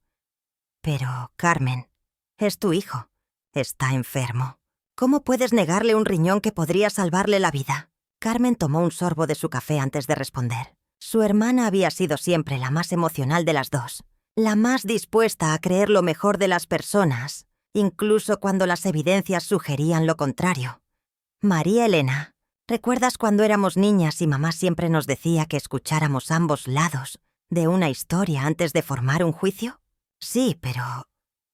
Speaker 1: «Pero, Carmen, es tu hijo. Está enfermo. ¿Cómo puedes negarle un riñón que podría salvarle la vida?» Carmen tomó un sorbo de su café antes de responder. Su hermana había sido siempre la más emocional de las dos, la más dispuesta a creer lo mejor de las personas, incluso cuando las evidencias sugerían lo contrario. «María Elena, ¿recuerdas cuando éramos niñas y mamá siempre nos decía que escucháramos ambos lados de una historia antes de formar un juicio?» «Sí, pero...»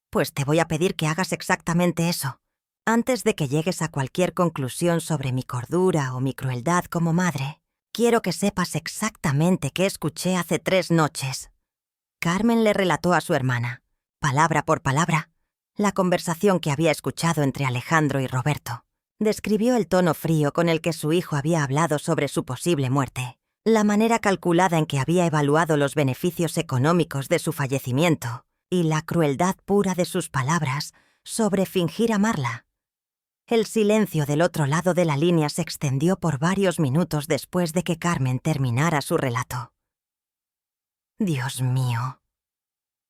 Speaker 1: «Pues te voy a pedir que hagas exactamente eso. Antes de que llegues a cualquier conclusión sobre mi cordura o mi crueldad como madre, quiero que sepas exactamente qué escuché hace 3 noches». Carmen le relató a su hermana, palabra por palabra, la conversación que había escuchado entre Alejandro y Roberto. Describió el tono frío con el que su hijo había hablado sobre su posible muerte, la manera calculada en que había evaluado los beneficios económicos de su fallecimiento y la crueldad pura de sus palabras sobre fingir amarla. El silencio del otro lado de la línea se extendió por varios minutos después de que Carmen terminara su relato. «Dios mío»,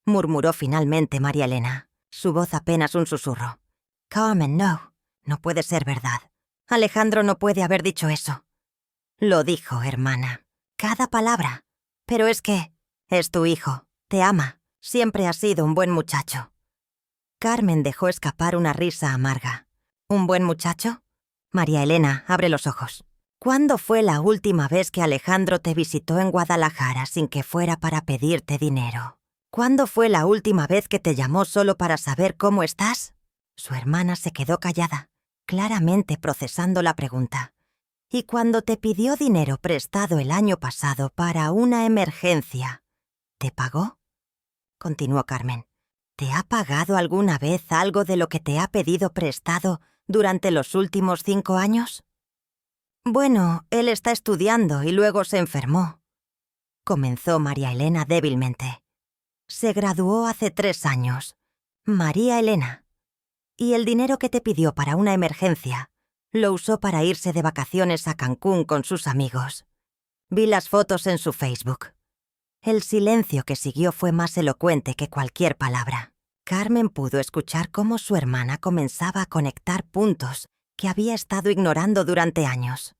Speaker 1: murmuró finalmente María Elena, su voz apenas un susurro. «Carmen, no puede ser verdad. Alejandro no puede haber dicho eso». «Lo dijo, hermana. Cada palabra. Pero es que es tu hijo. Te ama. Siempre ha sido un buen muchacho». Carmen dejó escapar una risa amarga. «¿Un buen muchacho?» «María Elena, abre los ojos. ¿Cuándo fue la última vez que Alejandro te visitó en Guadalajara sin que fuera para pedirte dinero? ¿Cuándo fue la última vez que te llamó solo para saber cómo estás?» Su hermana se quedó callada, claramente procesando la pregunta. «¿Y cuando te pidió dinero prestado el año pasado para una emergencia, te pagó?» Continuó Carmen. «¿Te ha pagado alguna vez algo de lo que te ha pedido prestado durante los últimos 5 años? «Bueno, él está estudiando y luego se enfermó», comenzó María Elena débilmente. «Se graduó hace 3 años. María Elena. Y el dinero que te pidió para una emergencia lo usó para irse de vacaciones a Cancún con sus amigos. Vi las fotos en su Facebook». El silencio que siguió fue más elocuente que cualquier palabra. Carmen pudo escuchar cómo su hermana comenzaba a conectar puntos que había estado ignorando durante años.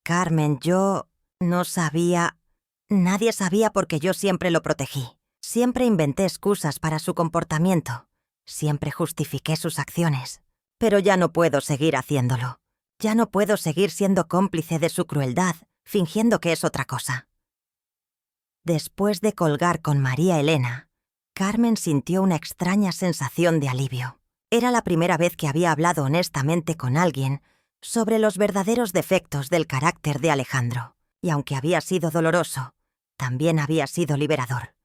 Speaker 1: «Carmen, yo no sabía...» «Nadie sabía porque yo siempre lo protegí. Siempre inventé excusas para su comportamiento. Siempre justifiqué sus acciones. Pero ya no puedo seguir haciéndolo. Ya no puedo seguir siendo cómplice de su crueldad, fingiendo que es otra cosa». Después de colgar con María Elena, Carmen sintió una extraña sensación de alivio. Era la primera vez que había hablado honestamente con alguien sobre los verdaderos defectos del carácter de Alejandro, y aunque había sido doloroso, también había sido liberador.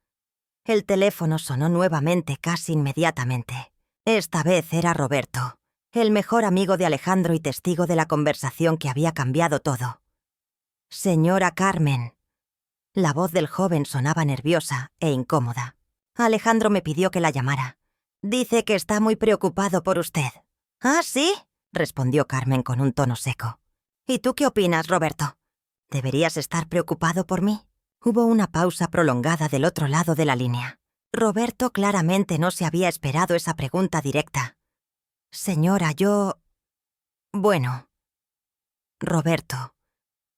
Speaker 1: El teléfono sonó nuevamente casi inmediatamente. Esta vez era Roberto, el mejor amigo de Alejandro y testigo de la conversación que había cambiado todo. «Señora Carmen». La voz del joven sonaba nerviosa e incómoda. Alejandro me pidió que la llamara. «Dice que está muy preocupado por usted». «¿Ah, sí?», respondió Carmen con un tono seco. «¿Y tú qué opinas, Roberto? ¿Deberías estar preocupado por mí?». Hubo una pausa prolongada del otro lado de la línea. Roberto claramente no se había esperado esa pregunta directa. «Señora, yo...». «Bueno, Roberto,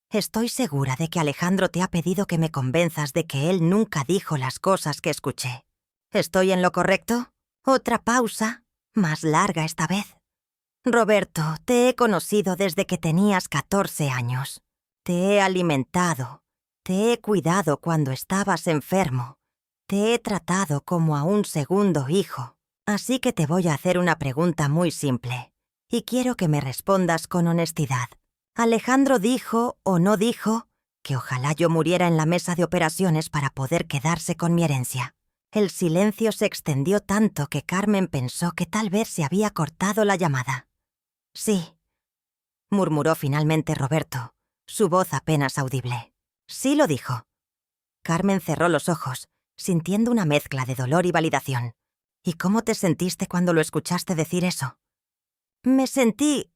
Speaker 1: estoy segura de que Alejandro te ha pedido que me convenzas de que él nunca dijo las cosas que escuché. ¿Estoy en lo correcto?». Otra pausa, más larga esta vez. «Roberto, te he conocido desde que tenías 14 años. Te he alimentado, te he cuidado cuando estabas enfermo, te he tratado como a un segundo hijo. Así que te voy a hacer una pregunta muy simple, y quiero que me respondas con honestidad. ¿Alejandro dijo o no dijo que ojalá yo muriera en la mesa de operaciones para poder quedarse con mi herencia?» El silencio se extendió tanto que Carmen pensó que tal vez se había cortado la llamada. «Sí», murmuró finalmente Roberto, su voz apenas audible. «Sí lo dijo». Carmen cerró los ojos, sintiendo una mezcla de dolor y validación. «¿Y cómo te sentiste cuando lo escuchaste decir eso?» Me sentí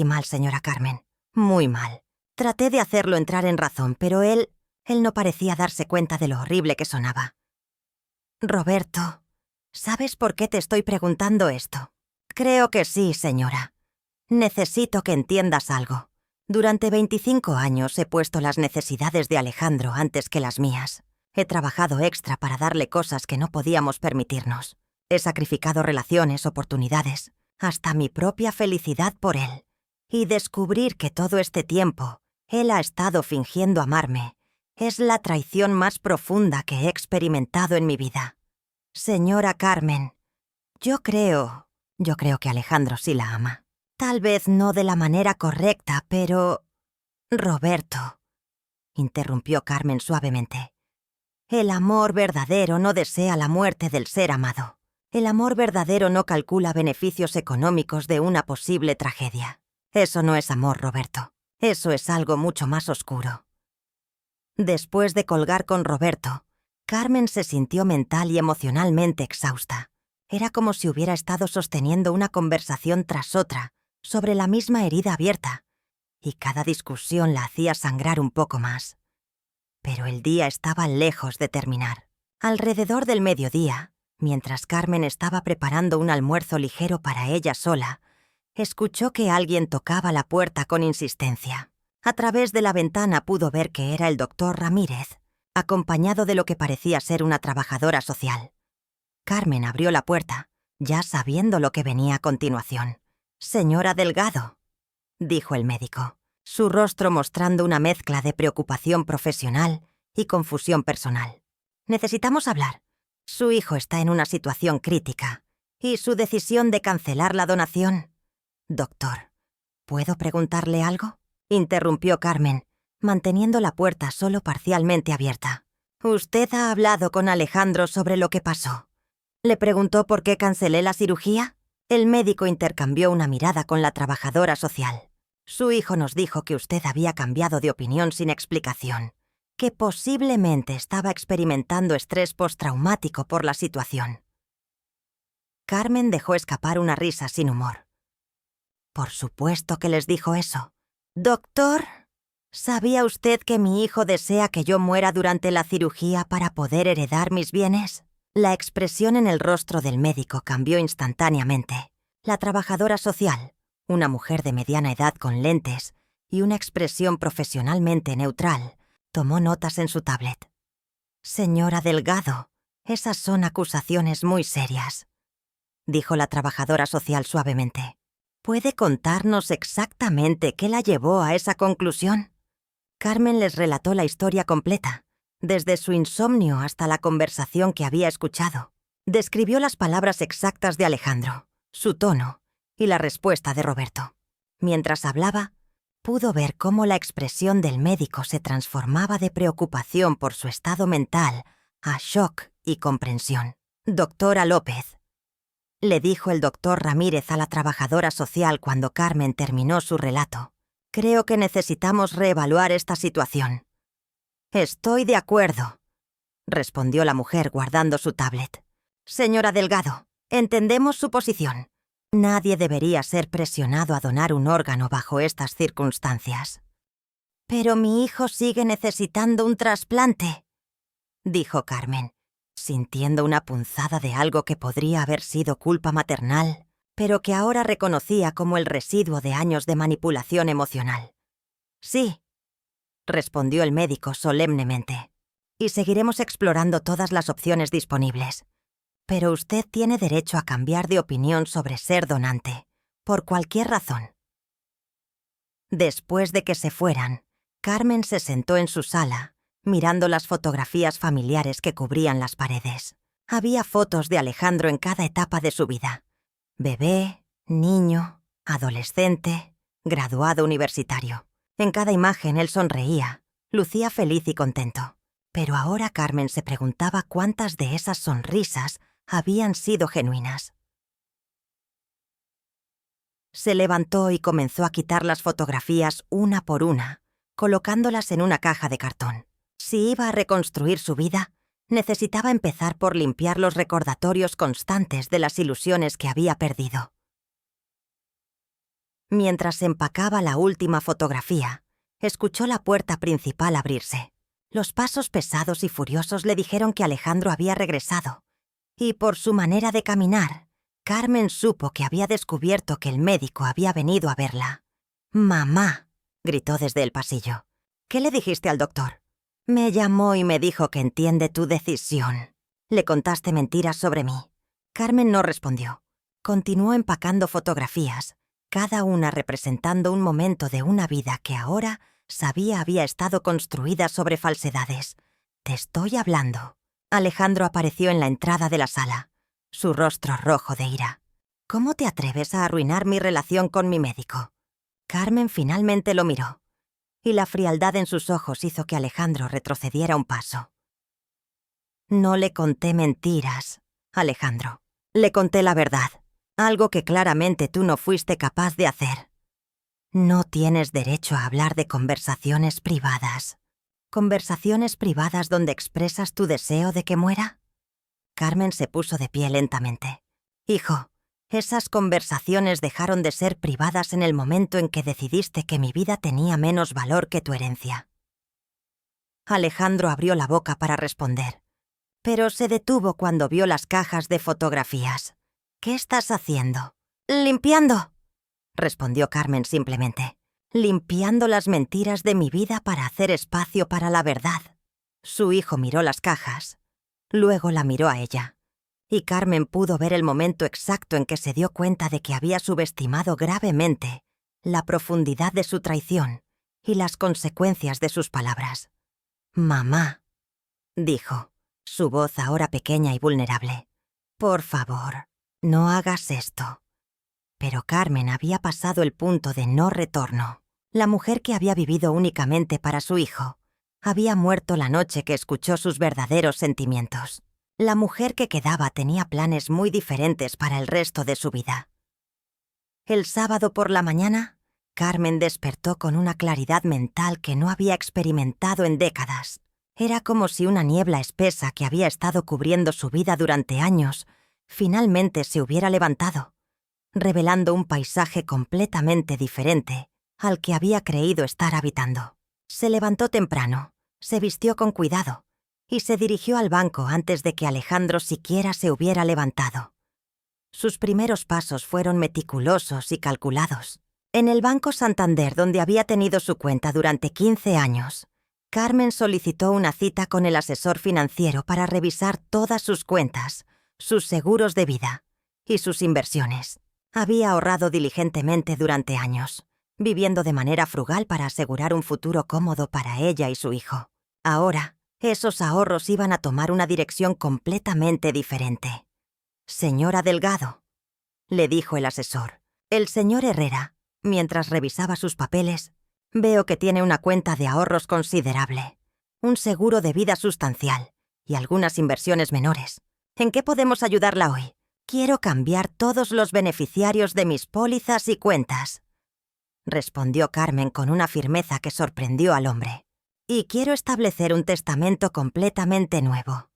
Speaker 1: mal, señora Carmen. Muy mal. Traté de hacerlo entrar en razón, pero él no parecía darse cuenta de lo horrible que sonaba. «Roberto, ¿sabes por qué te estoy preguntando esto?» «Creo que sí, señora. Necesito que entiendas algo. Durante 25 años he puesto las necesidades de Alejandro antes que las mías. He trabajado extra para darle cosas que no podíamos permitirnos. He sacrificado relaciones, oportunidades, hasta mi propia felicidad por él. Y descubrir que todo este tiempo él ha estado fingiendo amarme es la traición más profunda que he experimentado en mi vida. Señora Carmen, yo creo que Alejandro sí la ama. Tal vez no de la manera correcta, pero... Roberto», interrumpió Carmen suavemente, «el amor verdadero no desea la muerte del ser amado. El amor verdadero no calcula beneficios económicos de una posible tragedia. Eso no es amor, Roberto. Eso es algo mucho más oscuro». Después de colgar con Roberto, Carmen se sintió mental y emocionalmente exhausta. Era como si hubiera estado sosteniendo una conversación tras otra sobre la misma herida abierta, y cada discusión la hacía sangrar un poco más. Pero el día estaba lejos de terminar. Alrededor del mediodía, mientras Carmen estaba preparando un almuerzo ligero para ella sola, escuchó que alguien tocaba la puerta con insistencia. A través de la ventana pudo ver que era el doctor Ramírez, acompañado de lo que parecía ser una trabajadora social. Carmen abrió la puerta, ya sabiendo lo que venía a continuación. «Señora Delgado», dijo el médico, su rostro mostrando una mezcla de preocupación profesional y confusión personal. «Necesitamos hablar. Su hijo está en una situación crítica, y su decisión de cancelar la donación...» «Doctor, ¿puedo preguntarle algo?», interrumpió Carmen, manteniendo la puerta solo parcialmente abierta. «¿Usted ha hablado con Alejandro sobre lo que pasó? ¿Le preguntó por qué cancelé la cirugía?». El médico intercambió una mirada con la trabajadora social. «Su hijo nos dijo que usted había cambiado de opinión sin explicación, que posiblemente estaba experimentando estrés postraumático por la situación». Carmen dejó escapar una risa sin humor. «Por supuesto que les dijo eso. Doctor, ¿sabía usted que mi hijo desea que yo muera durante la cirugía para poder heredar mis bienes?». La expresión en el rostro del médico cambió instantáneamente. La trabajadora social, una mujer de mediana edad con lentes y una expresión profesionalmente neutral, tomó notas en su tablet. «Señora Delgado, esas son acusaciones muy serias», dijo la trabajadora social suavemente. «¿Puede contarnos exactamente qué la llevó a esa conclusión?». Carmen les relató la historia completa, desde su insomnio hasta la conversación que había escuchado. Describió las palabras exactas de Alejandro, su tono y la respuesta de Roberto. Mientras hablaba, pudo ver cómo la expresión del médico se transformaba de preocupación por su estado mental a shock y comprensión. «Doctora López», le dijo el doctor Ramírez a la trabajadora social cuando Carmen terminó su relato, «creo que necesitamos reevaluar esta situación». «Estoy de acuerdo», respondió la mujer guardando su tablet. «Señora Delgado, entendemos su posición. Nadie debería ser presionado a donar un órgano bajo estas circunstancias». «Pero mi hijo sigue necesitando un trasplante», dijo Carmen, sintiendo una punzada de algo que podría haber sido culpa maternal, pero que ahora reconocía como el residuo de años de manipulación emocional. «Sí», respondió el médico solemnemente, «y seguiremos explorando todas las opciones disponibles. Pero usted tiene derecho a cambiar de opinión sobre ser donante, por cualquier razón». Después de que se fueran, Carmen se sentó en su sala, mirando las fotografías familiares que cubrían las paredes. Había fotos de Alejandro en cada etapa de su vida: bebé, niño, adolescente, graduado universitario. En cada imagen él sonreía, lucía feliz y contento. Pero ahora Carmen se preguntaba cuántas de esas sonrisas habían sido genuinas. Se levantó y comenzó a quitar las fotografías una por una, colocándolas en una caja de cartón. Si iba a reconstruir su vida, necesitaba empezar por limpiar los recordatorios constantes de las ilusiones que había perdido. Mientras empacaba la última fotografía, escuchó la puerta principal abrirse. Los pasos pesados y furiosos le dijeron que Alejandro había regresado, y por su manera de caminar, Carmen supo que había descubierto que el médico había venido a verla. «Mamá», gritó desde el pasillo. «¿Qué le dijiste al doctor?» «Me llamó y me dijo que entiende tu decisión. Le contaste mentiras sobre mí». Carmen no respondió. Continuó empacando fotografías, cada una representando un momento de una vida que ahora sabía había estado construida sobre falsedades. «Te estoy hablando». Alejandro apareció en la entrada de la sala, su rostro rojo de ira. «¿Cómo te atreves a arruinar mi relación con mi médico?» Carmen finalmente lo miró, y la frialdad en sus ojos hizo que Alejandro retrocediera un paso. «No le conté mentiras, Alejandro. Le conté la verdad, algo que claramente tú no fuiste capaz de hacer. No tienes derecho a hablar de conversaciones privadas». «¿Conversaciones privadas donde expresas tu deseo de que muera?» Carmen se puso de pie lentamente. «Hijo, esas conversaciones dejaron de ser privadas en el momento en que decidiste que mi vida tenía menos valor que tu herencia». Alejandro abrió la boca para responder, pero se detuvo cuando vio las cajas de fotografías. «¿Qué estás haciendo?» «Limpiando», respondió Carmen simplemente. «Limpiando las mentiras de mi vida para hacer espacio para la verdad». Su hijo miró las cajas. Luego la miró a ella, y Carmen pudo ver el momento exacto en que se dio cuenta de que había subestimado gravemente la profundidad de su traición y las consecuencias de sus palabras. «Mamá», dijo, su voz ahora pequeña y vulnerable, «por favor, no hagas esto». Pero Carmen había pasado el punto de no retorno. La mujer que había vivido únicamente para su hijo había muerto la noche que escuchó sus verdaderos sentimientos. La mujer que quedaba tenía planes muy diferentes para el resto de su vida. El sábado por la mañana, Carmen despertó con una claridad mental que no había experimentado en décadas. Era como si una niebla espesa que había estado cubriendo su vida durante años finalmente se hubiera levantado, revelando un paisaje completamente diferente al que había creído estar habitando. Se levantó temprano, se vistió con cuidado y se dirigió al banco antes de que Alejandro siquiera se hubiera levantado. Sus primeros pasos fueron meticulosos y calculados. En el Banco Santander, donde había tenido su cuenta durante 15 años, Carmen solicitó una cita con el asesor financiero para revisar todas sus cuentas, sus seguros de vida y sus inversiones. Había ahorrado diligentemente durante años, viviendo de manera frugal para asegurar un futuro cómodo para ella y su hijo. Ahora, esos ahorros iban a tomar una dirección completamente diferente. «Señora Delgado», le dijo el asesor, «el señor Herrera, mientras revisaba sus papeles, veo que tiene una cuenta de ahorros considerable, un seguro de vida sustancial y algunas inversiones menores. ¿En qué podemos ayudarla hoy? Quiero cambiar todos los beneficiarios de mis pólizas y cuentas, respondió Carmen con una firmeza que sorprendió al hombre. Y quiero establecer un testamento completamente nuevo.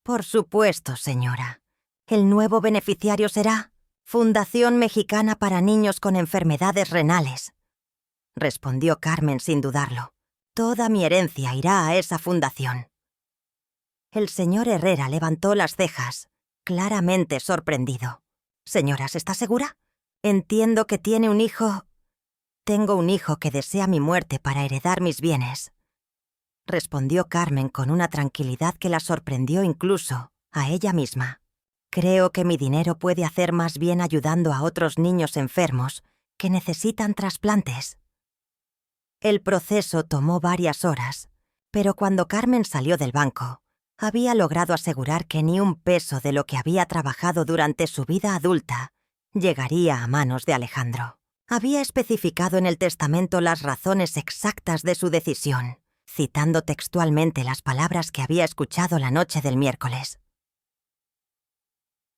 Speaker 1: Por supuesto, señora. El nuevo beneficiario será Fundación Mexicana para Niños con Enfermedades Renales, respondió Carmen sin dudarlo. Toda mi herencia irá a esa fundación. El señor Herrera levantó las cejas, claramente sorprendido. Señoras, ¿está segura? Entiendo que tiene un hijo. Tengo un hijo que desea mi muerte para heredar mis bienes, respondió Carmen con una tranquilidad que la sorprendió incluso a ella misma. Creo que mi dinero puede hacer más bien ayudando a otros niños enfermos que necesitan trasplantes. El proceso tomó varias horas, pero cuando Carmen salió del banco, había logrado asegurar que ni un peso de lo que había trabajado durante su vida adulta llegaría a manos de Alejandro. Había especificado en el testamento las razones exactas de su decisión, citando textualmente las palabras que había escuchado la noche del miércoles.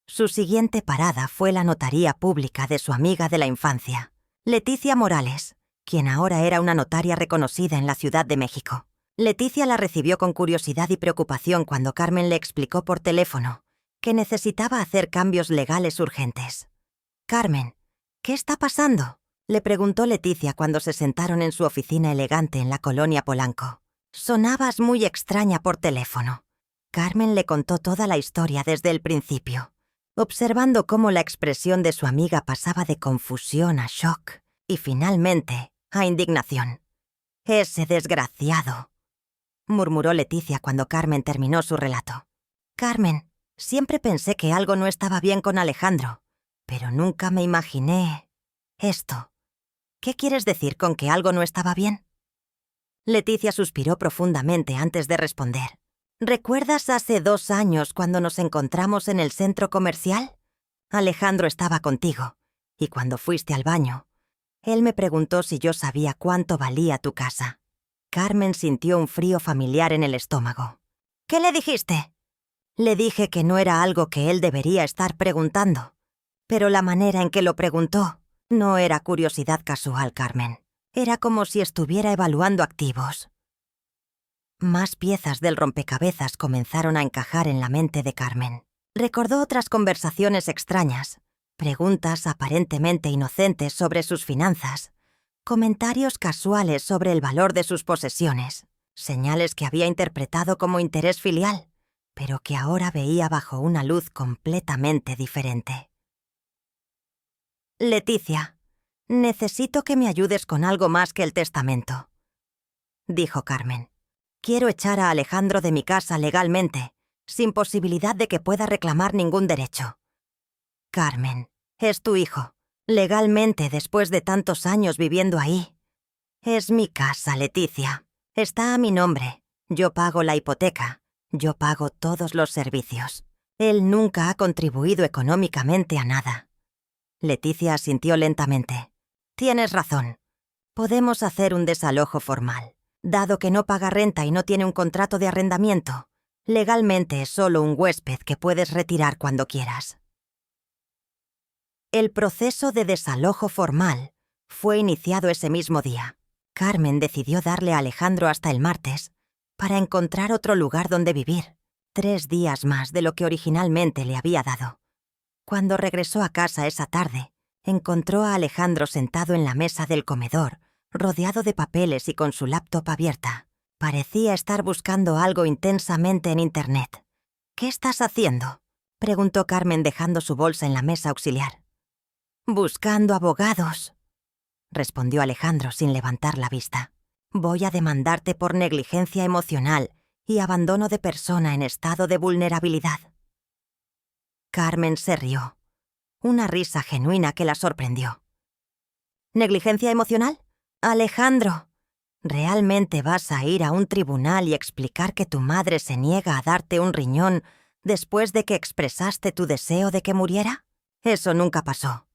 Speaker 1: Su siguiente parada fue la notaría pública de su amiga de la infancia, Leticia Morales, quien ahora era una notaria reconocida en la Ciudad de México. Leticia la recibió con curiosidad y preocupación cuando Carmen le explicó por teléfono que necesitaba hacer cambios legales urgentes. «Carmen, ¿qué está pasando?», le preguntó Leticia cuando se sentaron en su oficina elegante en la colonia Polanco. «Sonabas muy extraña por teléfono». Carmen le contó toda la historia desde el principio, observando cómo la expresión de su amiga pasaba de confusión a shock y finalmente a indignación. «Ese desgraciado», murmuró Leticia cuando Carmen terminó su relato. «Carmen, siempre pensé que algo no estaba bien con Alejandro, pero nunca me imaginé esto. ¿Qué quieres decir con que algo no estaba bien?». Leticia suspiró profundamente antes de responder. «¿Recuerdas hace 2 años cuando nos encontramos en el centro comercial? Alejandro estaba contigo, y cuando fuiste al baño, él me preguntó si yo sabía cuánto valía tu casa». Carmen sintió un frío familiar en el estómago. «¿Qué le dijiste?». «Le dije que no era algo que él debería estar preguntando, pero la manera en que lo preguntó no era curiosidad casual, Carmen. Era como si estuviera evaluando activos». Más piezas del rompecabezas comenzaron a encajar en la mente de Carmen. Recordó otras conversaciones extrañas, preguntas aparentemente inocentes sobre sus finanzas, comentarios casuales sobre el valor de sus posesiones, señales que había interpretado como interés filial, pero que ahora veía bajo una luz completamente diferente. «Leticia, necesito que me ayudes con algo más que el testamento», dijo Carmen. «Quiero echar a Alejandro de mi casa legalmente, sin posibilidad de que pueda reclamar ningún derecho. Carmen, es tu hijo. Legalmente, después de tantos años viviendo ahí. Es mi casa, Leticia. Está a mi nombre. Yo pago la hipoteca. Yo pago todos los servicios. Él nunca ha contribuido económicamente a nada». Leticia asintió lentamente. «Tienes razón. Podemos hacer un desalojo formal. Dado que no paga renta y no tiene un contrato de arrendamiento, legalmente es solo un huésped que puedes retirar cuando quieras». El proceso de desalojo formal fue iniciado ese mismo día. Carmen decidió darle a Alejandro hasta el martes para encontrar otro lugar donde vivir, 3 días más de lo que originalmente le había dado. Cuando regresó a casa esa tarde, encontró a Alejandro sentado en la mesa del comedor, rodeado de papeles y con su laptop abierta. Parecía estar buscando algo intensamente en Internet. «¿Qué estás haciendo?», preguntó Carmen dejando su bolsa en la mesa auxiliar. «Buscando abogados», respondió Alejandro sin levantar la vista. «Voy a demandarte por negligencia emocional y abandono de persona en estado de vulnerabilidad». Carmen se rió, una risa genuina que la sorprendió. «¿Negligencia emocional? Alejandro, ¿realmente vas a ir a un tribunal y explicar que tu madre se niega a darte un riñón después de que expresaste tu deseo de que muriera? Eso nunca pasó»,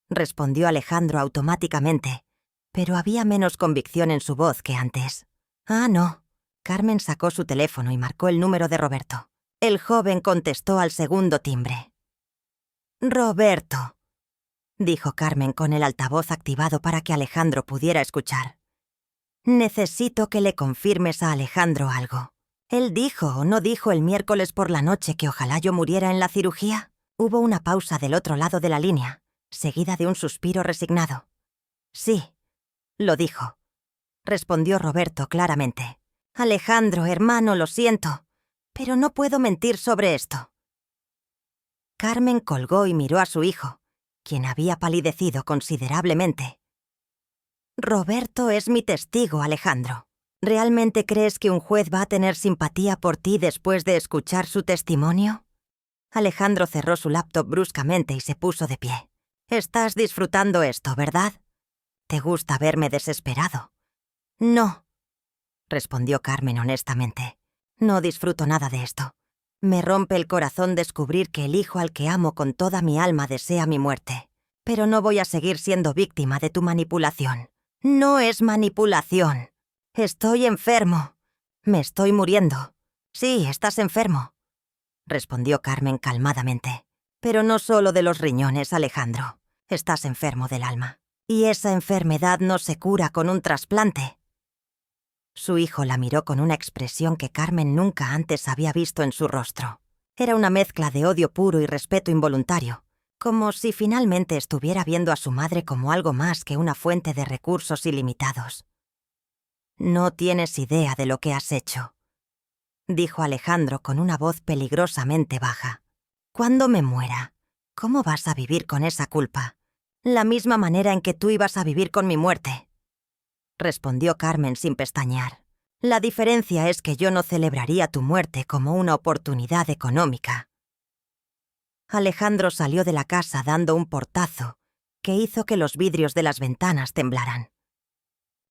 Speaker 1: respondió Alejandro automáticamente, pero había menos convicción en su voz que antes. «Ah, no. Carmen sacó su teléfono y marcó el número de Roberto. El joven contestó al segundo timbre. «Roberto», dijo Carmen con el altavoz activado para que Alejandro pudiera escuchar. «Necesito que le confirmes a Alejandro algo. ¿Él dijo o no dijo el miércoles por la noche que ojalá yo muriera en la cirugía?» Hubo una pausa del otro lado de la línea, seguida de un suspiro resignado. «Sí, lo dijo», respondió Roberto claramente. «Alejandro, hermano, lo siento, pero no puedo mentir sobre esto». Carmen colgó y miró a su hijo, quien había palidecido considerablemente. «Roberto es mi testigo, Alejandro. ¿Realmente crees que un juez va a tener simpatía por ti después de escuchar su testimonio?» Alejandro cerró su laptop bruscamente y se puso de pie. «Estás disfrutando esto, ¿verdad? Te gusta verme desesperado». «No», respondió Carmen honestamente. «No disfruto nada de esto. Me rompe el corazón descubrir que el hijo al que amo con toda mi alma desea mi muerte. Pero no voy a seguir siendo víctima de tu manipulación. No es manipulación. Estoy enfermo. Me estoy muriendo. Sí, estás enfermo», respondió Carmen calmadamente. «Pero no solo de los riñones, Alejandro. Estás enfermo del alma. Y esa enfermedad no se cura con un trasplante». Su hijo la miró con una expresión que Carmen nunca antes había visto en su rostro. Era una mezcla de odio puro y respeto involuntario, como si finalmente estuviera viendo a su madre como algo más que una fuente de recursos ilimitados. «No tienes idea de lo que has hecho», dijo Alejandro con una voz peligrosamente baja. «Cuando me muera, ¿cómo vas a vivir con esa culpa? La misma manera en que tú ibas a vivir con mi muerte», respondió Carmen sin pestañear. «La diferencia es que yo no celebraría tu muerte como una oportunidad económica». Alejandro salió de la casa dando un portazo que hizo que los vidrios de las ventanas temblaran.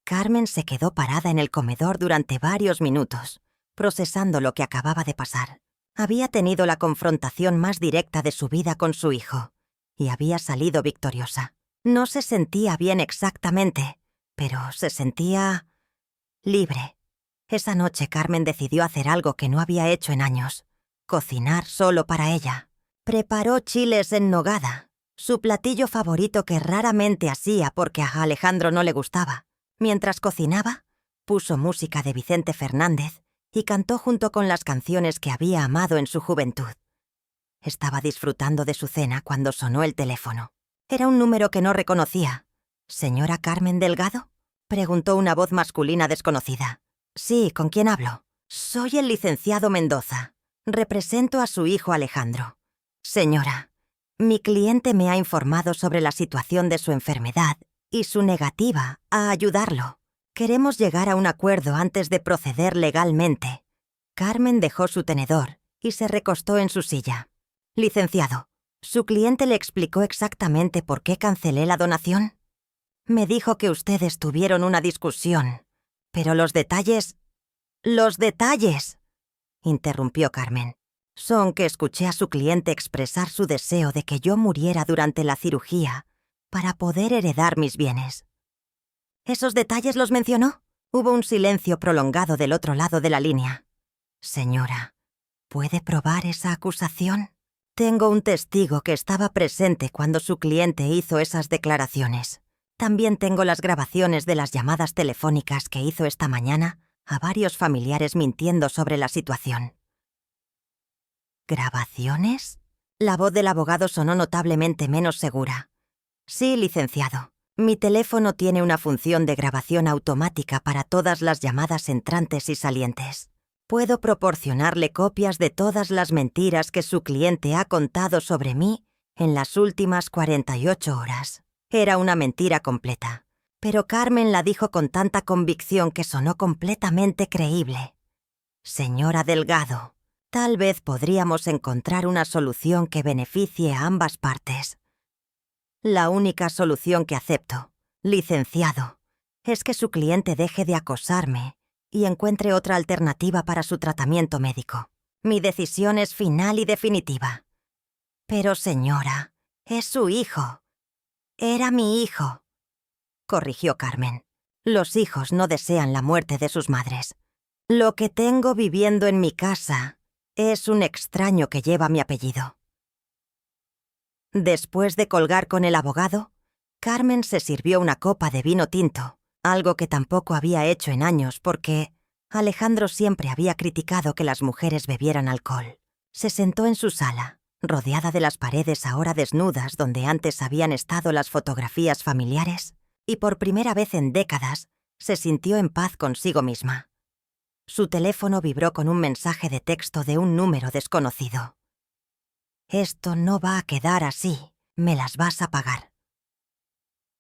Speaker 1: Carmen se quedó parada en el comedor durante varios minutos, procesando lo que acababa de pasar. Había tenido la confrontación más directa de su vida con su hijo, y había salido victoriosa. No se sentía bien exactamente, pero se sentía libre. Esa noche Carmen decidió hacer algo que no había hecho en años: cocinar solo para ella. Preparó chiles en nogada, su platillo favorito que raramente hacía porque a Alejandro no le gustaba. Mientras cocinaba, puso música de Vicente Fernández y cantó junto con las canciones que había amado en su juventud. Estaba disfrutando de su cena cuando sonó el teléfono. Era un número que no reconocía. «¿Señora Carmen Delgado?», preguntó una voz masculina desconocida. «Sí, ¿con quién hablo?» «Soy el licenciado Mendoza. Represento a su hijo Alejandro». «Señora, mi cliente me ha informado sobre la situación de su enfermedad y su negativa a ayudarlo. Queremos llegar a un acuerdo antes de proceder legalmente». Carmen dejó su tenedor y se recostó en su silla. «Licenciado, ¿su cliente le explicó exactamente por qué cancelé la donación?» «Me dijo que ustedes tuvieron una discusión, pero los detalles...» «¡Los detalles!», interrumpió Carmen. «Son que escuché a su cliente expresar su deseo de que yo muriera durante la cirugía para poder heredar mis bienes». «¿Esos detalles los mencionó?». Hubo un silencio prolongado del otro lado de la línea. «Señora, ¿puede probar esa acusación?». «Tengo un testigo que estaba presente cuando su cliente hizo esas declaraciones. También tengo las grabaciones de las llamadas telefónicas que hizo esta mañana a varios familiares mintiendo sobre la situación». «¿Grabaciones?». La voz del abogado sonó notablemente menos segura. «Sí, licenciado. Mi teléfono tiene una función de grabación automática para todas las llamadas entrantes y salientes. Puedo proporcionarle copias de todas las mentiras que su cliente ha contado sobre mí en las últimas 48 horas. Era una mentira completa, pero Carmen la dijo con tanta convicción que sonó completamente creíble. «Señora Delgado, tal vez podríamos encontrar una solución que beneficie a ambas partes». «La única solución que acepto, licenciado, es que su cliente deje de acosarme y encuentre otra alternativa para su tratamiento médico. Mi decisión es final y definitiva». «Pero señora, es su hijo». «Era mi hijo», corrigió Carmen. «Los hijos no desean la muerte de sus madres. Lo que tengo viviendo en mi casa es un extraño que lleva mi apellido. Después de colgar con el abogado, Carmen se sirvió una copa de vino tinto, algo que tampoco había hecho en años porque Alejandro siempre había criticado que las mujeres bebieran alcohol. Se sentó en su sala, rodeada de las paredes ahora desnudas donde antes habían estado las fotografías familiares, y por primera vez en décadas se sintió en paz consigo misma. Su teléfono vibró con un mensaje de texto de un número desconocido. «Esto no va a quedar así, me las vas a pagar».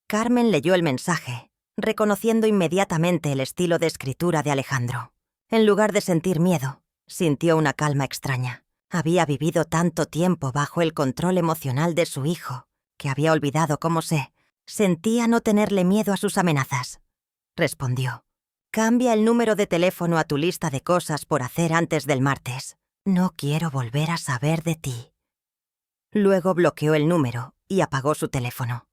Speaker 1: Carmen leyó el mensaje, reconociendo inmediatamente el estilo de escritura de Alejandro. En lugar de sentir miedo, sintió una calma extraña. Había vivido tanto tiempo bajo el control emocional de su hijo, que había olvidado cómo sentía no tenerle miedo a sus amenazas. Respondió: «Cambia el número de teléfono a tu lista de cosas por hacer antes del martes. No quiero volver a saber de ti». Luego bloqueó el número y apagó su teléfono.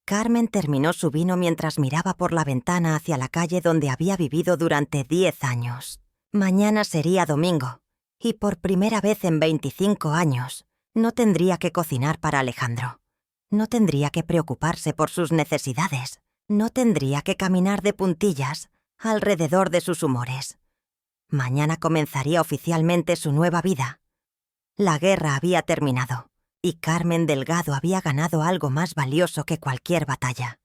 Speaker 1: Carmen terminó su vino mientras miraba por la ventana hacia la calle donde había vivido durante 10 años. Mañana sería domingo, y por primera vez en 25 años no tendría que cocinar para Alejandro. No tendría que preocuparse por sus necesidades. No tendría que caminar de puntillas alrededor de sus humores. Mañana comenzaría oficialmente su nueva vida. La guerra había terminado. Y Carmen Delgado había ganado algo más valioso que cualquier batalla.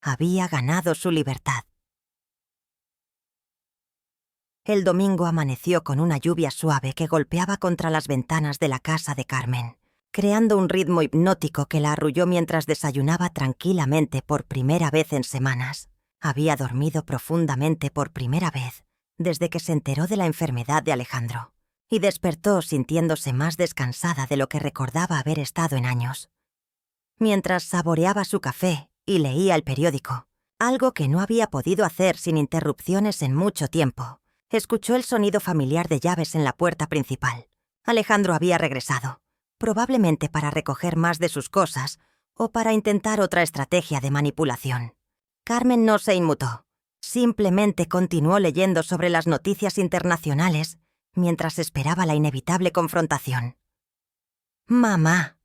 Speaker 1: Había ganado su libertad. El domingo amaneció con una lluvia suave que golpeaba contra las ventanas de la casa de Carmen, creando un ritmo hipnótico que la arrulló mientras desayunaba tranquilamente por primera vez en semanas. Había dormido profundamente por primera vez desde que se enteró de la enfermedad de Alejandro. Y despertó sintiéndose más descansada de lo que recordaba haber estado en años. Mientras saboreaba su café y leía el periódico, algo que no había podido hacer sin interrupciones en mucho tiempo, escuchó el sonido familiar de llaves en la puerta principal. Alejandro había regresado, probablemente para recoger más de sus cosas o para intentar otra estrategia de manipulación. Carmen no se inmutó, simplemente continuó leyendo sobre las noticias internacionales mientras esperaba la inevitable confrontación. «Mamá».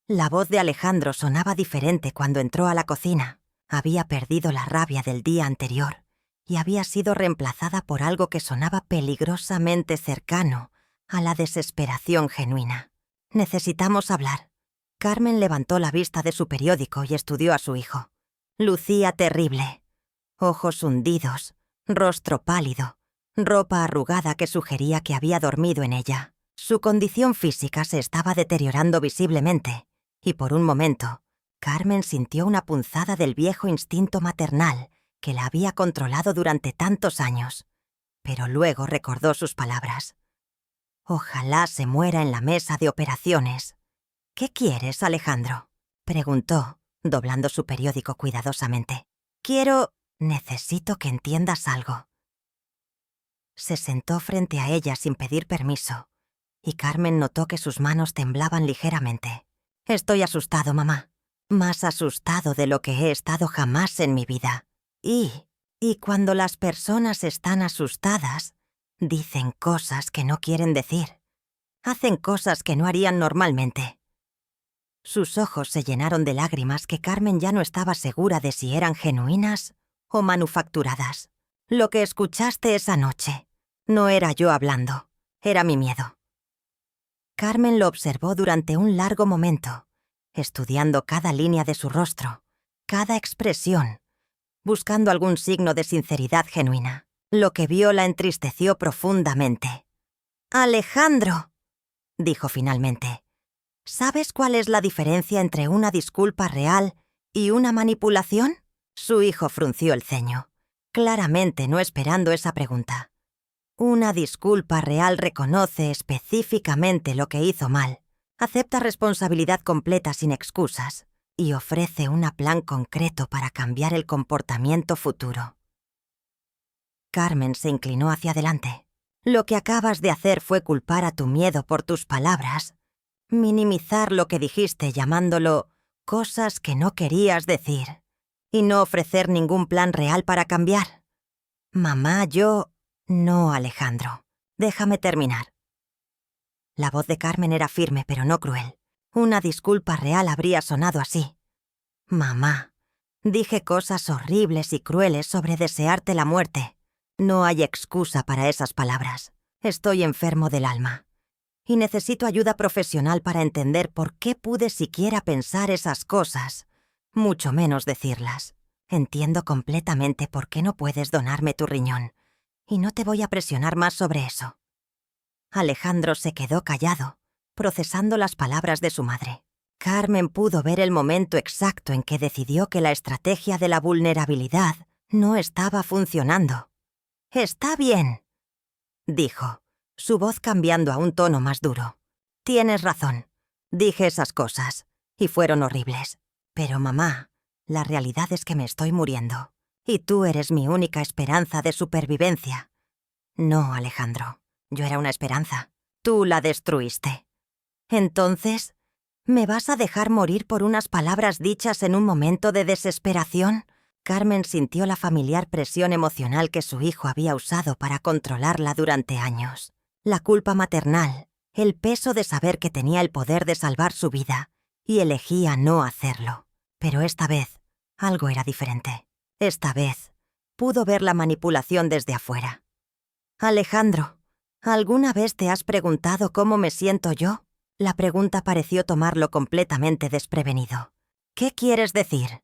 Speaker 1: La voz de Alejandro sonaba diferente cuando entró a la cocina. Había perdido la rabia del día anterior y había sido reemplazada por algo que sonaba peligrosamente cercano a la desesperación genuina. «Necesitamos hablar». Carmen levantó la vista de su periódico y estudió a su hijo. Lucía terrible. Ojos hundidos, rostro pálido, ropa arrugada que sugería que había dormido en ella. Su condición física se estaba deteriorando visiblemente, y por un momento, Carmen sintió una punzada del viejo instinto maternal que la había controlado durante tantos años. Pero luego recordó sus palabras. «Ojalá se muera en la mesa de operaciones». «¿Qué quieres, Alejandro?», preguntó, doblando su periódico cuidadosamente. «Necesito que entiendas algo». Se sentó frente a ella sin pedir permiso, y Carmen notó que sus manos temblaban ligeramente. «Estoy asustado, mamá. Más asustado de lo que he estado jamás en mi vida. Y cuando las personas están asustadas, dicen cosas que no quieren decir. Hacen cosas que no harían normalmente». Sus ojos se llenaron de lágrimas que Carmen ya no estaba segura de si eran genuinas o manufacturadas. «Lo que escuchaste esa noche no era yo hablando, era mi miedo». Carmen lo observó durante un largo momento, estudiando cada línea de su rostro, cada expresión, buscando algún signo de sinceridad genuina. Lo que vio la entristeció profundamente. «Alejandro», dijo finalmente, «¿sabes cuál es la diferencia entre una disculpa real y una manipulación?» Su hijo frunció el ceño, claramente no esperando esa pregunta. Una disculpa real reconoce específicamente lo que hizo mal, acepta responsabilidad completa sin excusas y ofrece un plan concreto para cambiar el comportamiento futuro. Carmen se inclinó hacia adelante. «Lo que acabas de hacer fue culpar a tu miedo por tus palabras, minimizar lo que dijiste llamándolo cosas que no querías decir, y no ofrecer ningún plan real para cambiar. Mamá, yo No, Alejandro. Déjame terminar. La voz de Carmen era firme, pero no cruel. Una disculpa real habría sonado así. Mamá, dije cosas horribles y crueles sobre desearte la muerte. No hay excusa para esas palabras. Estoy enfermo del alma. Y necesito ayuda profesional para entender por qué pude siquiera pensar esas cosas, mucho menos decirlas. Entiendo completamente por qué no puedes donarme tu riñón, y no te voy a presionar más sobre eso. Alejandro se quedó callado, procesando las palabras de su madre. Carmen pudo ver el momento exacto en que decidió que la estrategia de la vulnerabilidad no estaba funcionando. «Está bien», dijo, su voz cambiando a un tono más duro. «Tienes razón. Dije esas cosas, y fueron horribles. Pero mamá, la realidad es que me estoy muriendo, y tú eres mi única esperanza de supervivencia». «No, Alejandro, yo era una esperanza. Tú la destruiste. Entonces, ¿me vas a dejar morir por unas palabras dichas en un momento de desesperación?» Carmen sintió la familiar presión emocional que su hijo había usado para controlarla durante años. La culpa maternal, el peso de saber que tenía el poder de salvar su vida, y elegía no hacerlo. Pero esta vez, algo era diferente. Esta vez, pudo ver la manipulación desde afuera. «Alejandro, ¿alguna vez te has preguntado cómo me siento yo?» La pregunta pareció tomarlo completamente desprevenido. «¿Qué quieres decir?»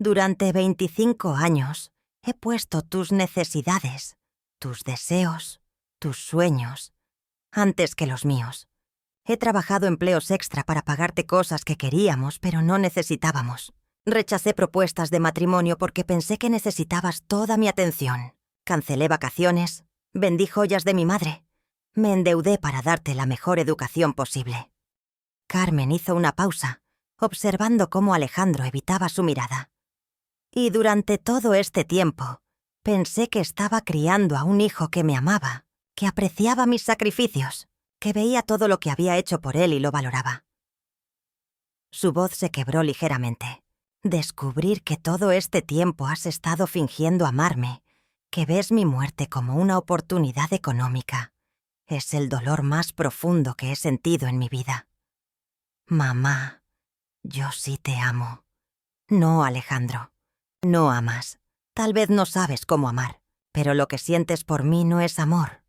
Speaker 1: «Durante 25 años he puesto tus necesidades, tus deseos, tus sueños, antes que los míos. He trabajado empleos extra para pagarte cosas que queríamos, pero no necesitábamos. Rechacé propuestas de matrimonio porque pensé que necesitabas toda mi atención. Cancelé vacaciones, vendí joyas de mi madre. Me endeudé para darte la mejor educación posible». Carmen hizo una pausa, observando cómo Alejandro evitaba su mirada. «Y durante todo este tiempo, pensé que estaba criando a un hijo que me amaba, que apreciaba mis sacrificios, que veía todo lo que había hecho por él y lo valoraba». Su voz se quebró ligeramente. «Descubrir que todo este tiempo has estado fingiendo amarme, que ves mi muerte como una oportunidad económica, es el dolor más profundo que he sentido en mi vida. Mamá, yo sí te amo. No, Alejandro. No amas. Tal vez no sabes cómo amar, pero lo que sientes por mí no es amor».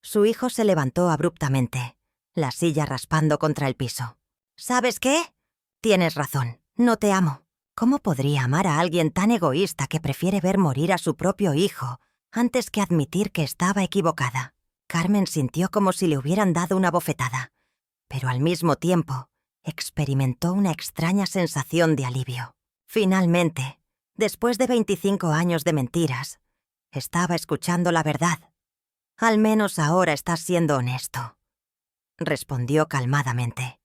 Speaker 1: Su hijo se levantó abruptamente, la silla raspando contra el piso. «¿Sabes qué? Tienes razón. No te amo. ¿Cómo podría amar a alguien tan egoísta que prefiere ver morir a su propio hijo antes que admitir que estaba equivocada?» Carmen sintió como si le hubieran dado una bofetada, pero al mismo tiempo experimentó una extraña sensación de alivio. Finalmente, después de 25 años de mentiras, estaba escuchando la verdad. «Al menos ahora estás siendo honesto», respondió calmadamente.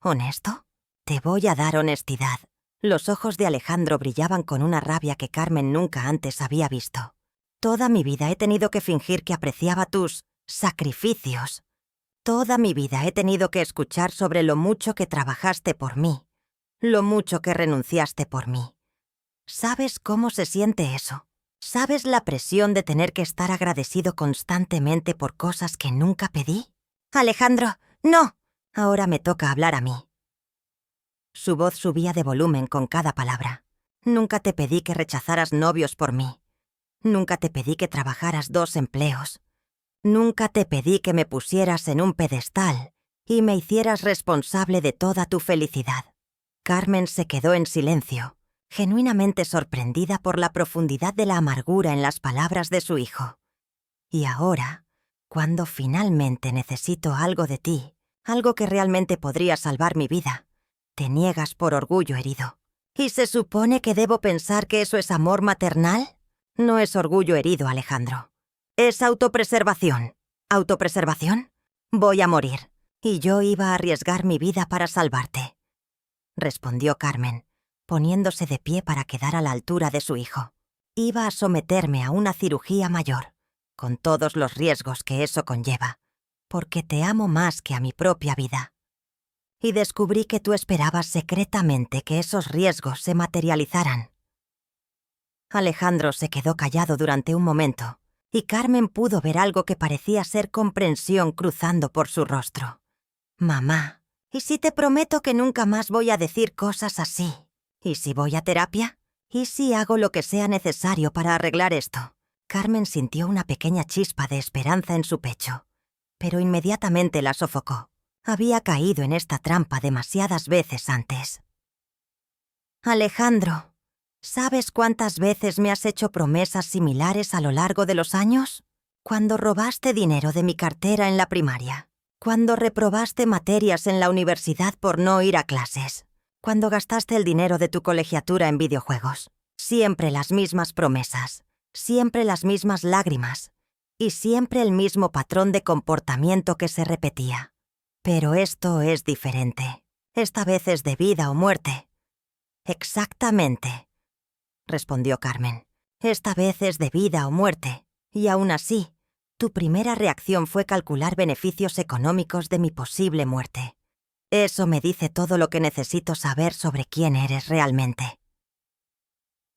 Speaker 1: «¿Honesto? Te voy a dar honestidad». Los ojos de Alejandro brillaban con una rabia que Carmen nunca antes había visto. «Toda mi vida he tenido que fingir que apreciaba tus sacrificios. Toda mi vida he tenido que escuchar sobre lo mucho que trabajaste por mí, lo mucho que renunciaste por mí. ¿Sabes cómo se siente eso? ¿Sabes la presión de tener que estar agradecido constantemente por cosas que nunca pedí?» «Alejandro, no. Ahora me toca hablar a mí». Su voz subía de volumen con cada palabra. «Nunca te pedí que rechazaras novios por mí. Nunca te pedí que trabajaras 2 empleos. Nunca te pedí que me pusieras en un pedestal y me hicieras responsable de toda tu felicidad». Carmen se quedó en silencio, genuinamente sorprendida por la profundidad de la amargura en las palabras de su hijo. «Y ahora, cuando finalmente necesito algo de ti, algo que realmente podría salvar mi vida, te niegas por orgullo herido. ¿Y se supone que debo pensar que eso es amor maternal? No es orgullo herido, Alejandro. Es autopreservación». «¿Autopreservación? Voy a morir, y yo iba a arriesgar mi vida para salvarte», respondió Carmen, poniéndose de pie para quedar a la altura de su hijo. «Iba a someterme a una cirugía mayor, con todos los riesgos que eso conlleva, porque te amo más que a mi propia vida. Y descubrí que tú esperabas secretamente que esos riesgos se materializaran». Alejandro se quedó callado durante un momento, y Carmen pudo ver algo que parecía ser comprensión cruzando por su rostro. «Mamá, ¿y si te prometo que nunca más voy a decir cosas así? ¿Y si voy a terapia? ¿Y si hago lo que sea necesario para arreglar esto?» Carmen sintió una pequeña chispa de esperanza en su pecho, pero inmediatamente la sofocó. Había caído en esta trampa demasiadas veces antes. «Alejandro, ¿sabes cuántas veces me has hecho promesas similares a lo largo de los años? Cuando robaste dinero de mi cartera en la primaria, cuando reprobaste materias en la universidad por no ir a clases, cuando gastaste el dinero de tu colegiatura en videojuegos. Siempre las mismas promesas, siempre las mismas lágrimas y siempre el mismo patrón de comportamiento que se repetía. Pero esto es diferente. Esta vez es de vida o muerte». «Exactamente», respondió Carmen. «Esta vez es de vida o muerte. Y aún así, tu primera reacción fue calcular beneficios económicos de mi posible muerte. Eso me dice todo lo que necesito saber sobre quién eres realmente».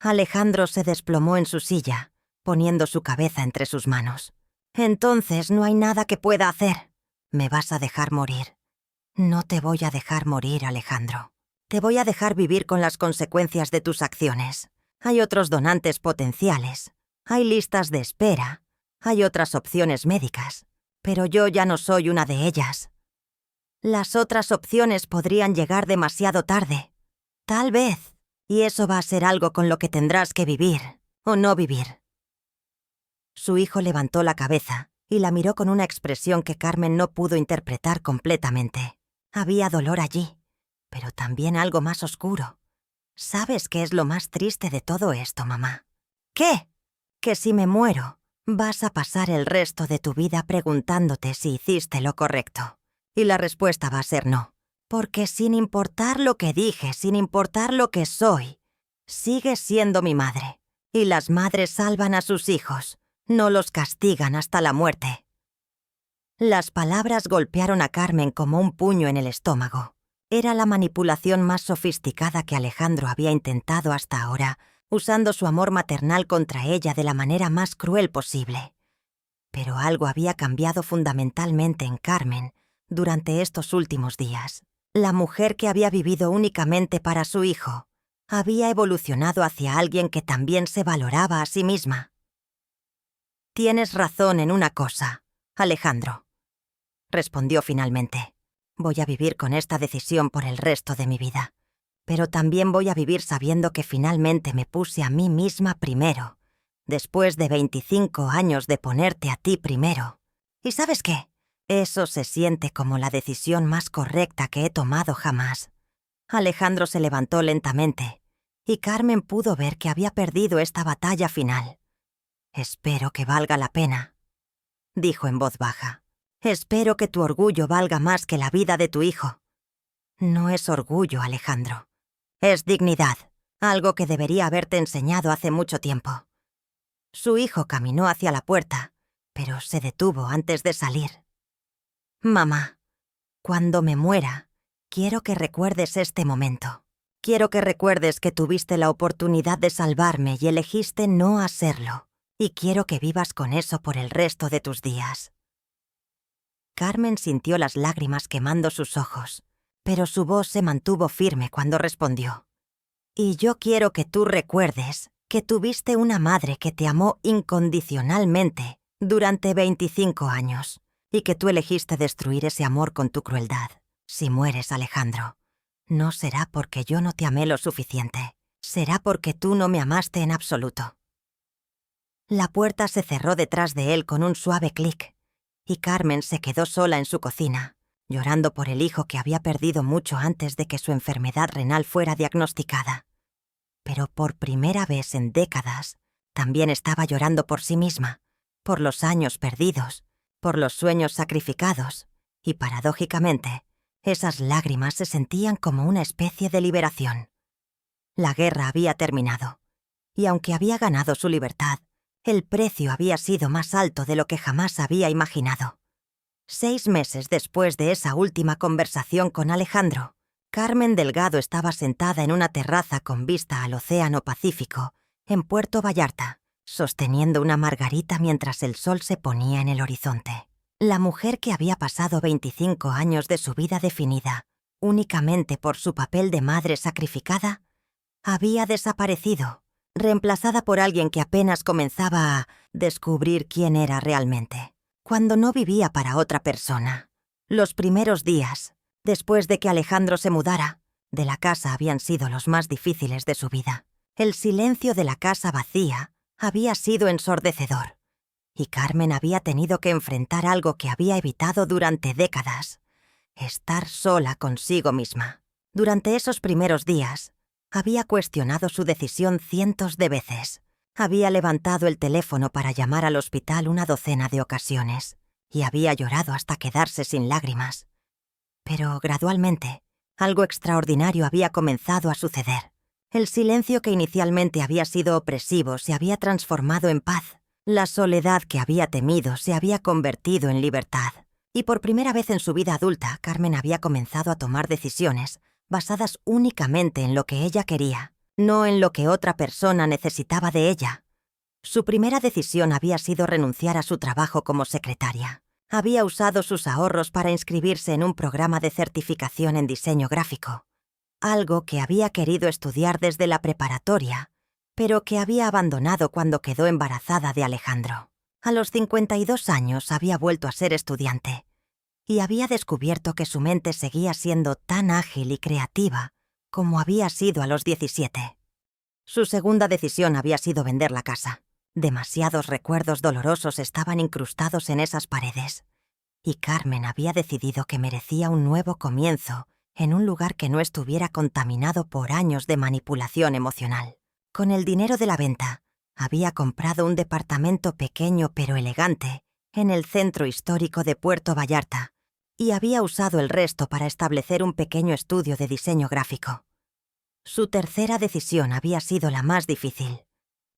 Speaker 1: Alejandro se desplomó en su silla, poniendo su cabeza entre sus manos. «Entonces no hay nada que pueda hacer. Me vas a dejar morir». «No te voy a dejar morir, Alejandro. Te voy a dejar vivir con las consecuencias de tus acciones. Hay otros donantes potenciales. Hay listas de espera. Hay otras opciones médicas. Pero yo ya no soy una de ellas. Las otras opciones podrían llegar demasiado tarde. Tal vez. Y eso va a ser algo con lo que tendrás que vivir, o no vivir». Su hijo levantó la cabeza y la miró con una expresión que Carmen no pudo interpretar completamente. Había dolor allí, pero también algo más oscuro. «¿Sabes qué es lo más triste de todo esto, mamá?» «¿Qué?» «Que si me muero, vas a pasar el resto de tu vida preguntándote si hiciste lo correcto. Y la respuesta va a ser no. Porque sin importar lo que dije, sin importar lo que soy, sigues siendo mi madre. Y las madres salvan a sus hijos, no los castigan hasta la muerte». Las palabras golpearon a Carmen como un puño en el estómago. Era la manipulación más sofisticada que Alejandro había intentado hasta ahora, usando su amor maternal contra ella de la manera más cruel posible. Pero algo había cambiado fundamentalmente en Carmen durante estos últimos días. La mujer que había vivido únicamente para su hijo había evolucionado hacia alguien que también se valoraba a sí misma. «Tienes razón en una cosa, Alejandro», respondió finalmente. «Voy a vivir con esta decisión por el resto de mi vida. Pero también voy a vivir sabiendo que finalmente me puse a mí misma primero, después de 25 años de ponerte a ti primero. ¿Y sabes qué? Eso se siente como la decisión más correcta que he tomado jamás». Alejandro se levantó lentamente, y Carmen pudo ver que había perdido esta batalla final. «Espero que valga la pena», dijo en voz baja. «Espero que tu orgullo valga más que la vida de tu hijo». «No es orgullo, Alejandro. Es dignidad, algo que debería haberte enseñado hace mucho tiempo». Su hijo caminó hacia la puerta, pero se detuvo antes de salir. «Mamá, cuando me muera, quiero que recuerdes este momento. Quiero que recuerdes que tuviste la oportunidad de salvarme y elegiste no hacerlo. Y quiero que vivas con eso por el resto de tus días». Carmen sintió las lágrimas quemando sus ojos, pero su voz se mantuvo firme cuando respondió. «Y yo quiero que tú recuerdes que tuviste una madre que te amó incondicionalmente durante 25 años y que tú elegiste destruir ese amor con tu crueldad. Si mueres, Alejandro, no será porque yo no te amé lo suficiente, será porque tú no me amaste en absoluto». La puerta se cerró detrás de él con un suave clic, y Carmen se quedó sola en su cocina, llorando por el hijo que había perdido mucho antes de que su enfermedad renal fuera diagnosticada. Pero por primera vez en décadas, también estaba llorando por sí misma, por los años perdidos, por los sueños sacrificados, y paradójicamente, esas lágrimas se sentían como una especie de liberación. La guerra había terminado, y aunque había ganado su libertad, el precio había sido más alto de lo que jamás había imaginado. 6 meses después de esa última conversación con Alejandro, Carmen Delgado estaba sentada en una terraza con vista al Océano Pacífico, en Puerto Vallarta, sosteniendo una margarita mientras el sol se ponía en el horizonte. La mujer que había pasado 25 años de su vida definida únicamente por su papel de madre sacrificada, había desaparecido, reemplazada por alguien que apenas comenzaba a descubrir quién era realmente. Cuando no vivía para otra persona, los primeros días, después de que Alejandro se mudara, de la casa habían sido los más difíciles de su vida. El silencio de la casa vacía había sido ensordecedor, y Carmen había tenido que enfrentar algo que había evitado durante décadas: estar sola consigo misma. Durante esos primeros días, había cuestionado su decisión cientos de veces. Había levantado el teléfono para llamar al hospital una docena de ocasiones, y había llorado hasta quedarse sin lágrimas. Pero gradualmente, algo extraordinario había comenzado a suceder. El silencio que inicialmente había sido opresivo se había transformado en paz. La soledad que había temido se había convertido en libertad. Y por primera vez en su vida adulta, Carmen había comenzado a tomar decisiones basadas únicamente en lo que ella quería, no en lo que otra persona necesitaba de ella. Su primera decisión había sido renunciar a su trabajo como secretaria. Había usado sus ahorros para inscribirse en un programa de certificación en diseño gráfico, algo que había querido estudiar desde la preparatoria, pero que había abandonado cuando quedó embarazada de Alejandro. A los 52 años había vuelto a ser estudiante y había descubierto que su mente seguía siendo tan ágil y creativa como había sido a los 17. Su segunda decisión había sido vender la casa. Demasiados recuerdos dolorosos estaban incrustados en esas paredes, y Carmen había decidido que merecía un nuevo comienzo en un lugar que no estuviera contaminado por años de manipulación emocional. Con el dinero de la venta, había comprado un departamento pequeño pero elegante en el centro histórico de Puerto Vallarta y había usado el resto para establecer un pequeño estudio de diseño gráfico. Su tercera decisión había sido la más difícil.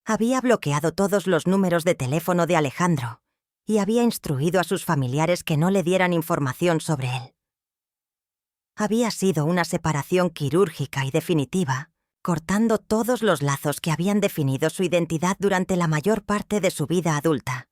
Speaker 1: Había bloqueado todos los números de teléfono de Alejandro y había instruido a sus familiares que no le dieran información sobre él. Había sido una separación quirúrgica y definitiva, cortando todos los lazos que habían definido su identidad durante la mayor parte de su vida adulta.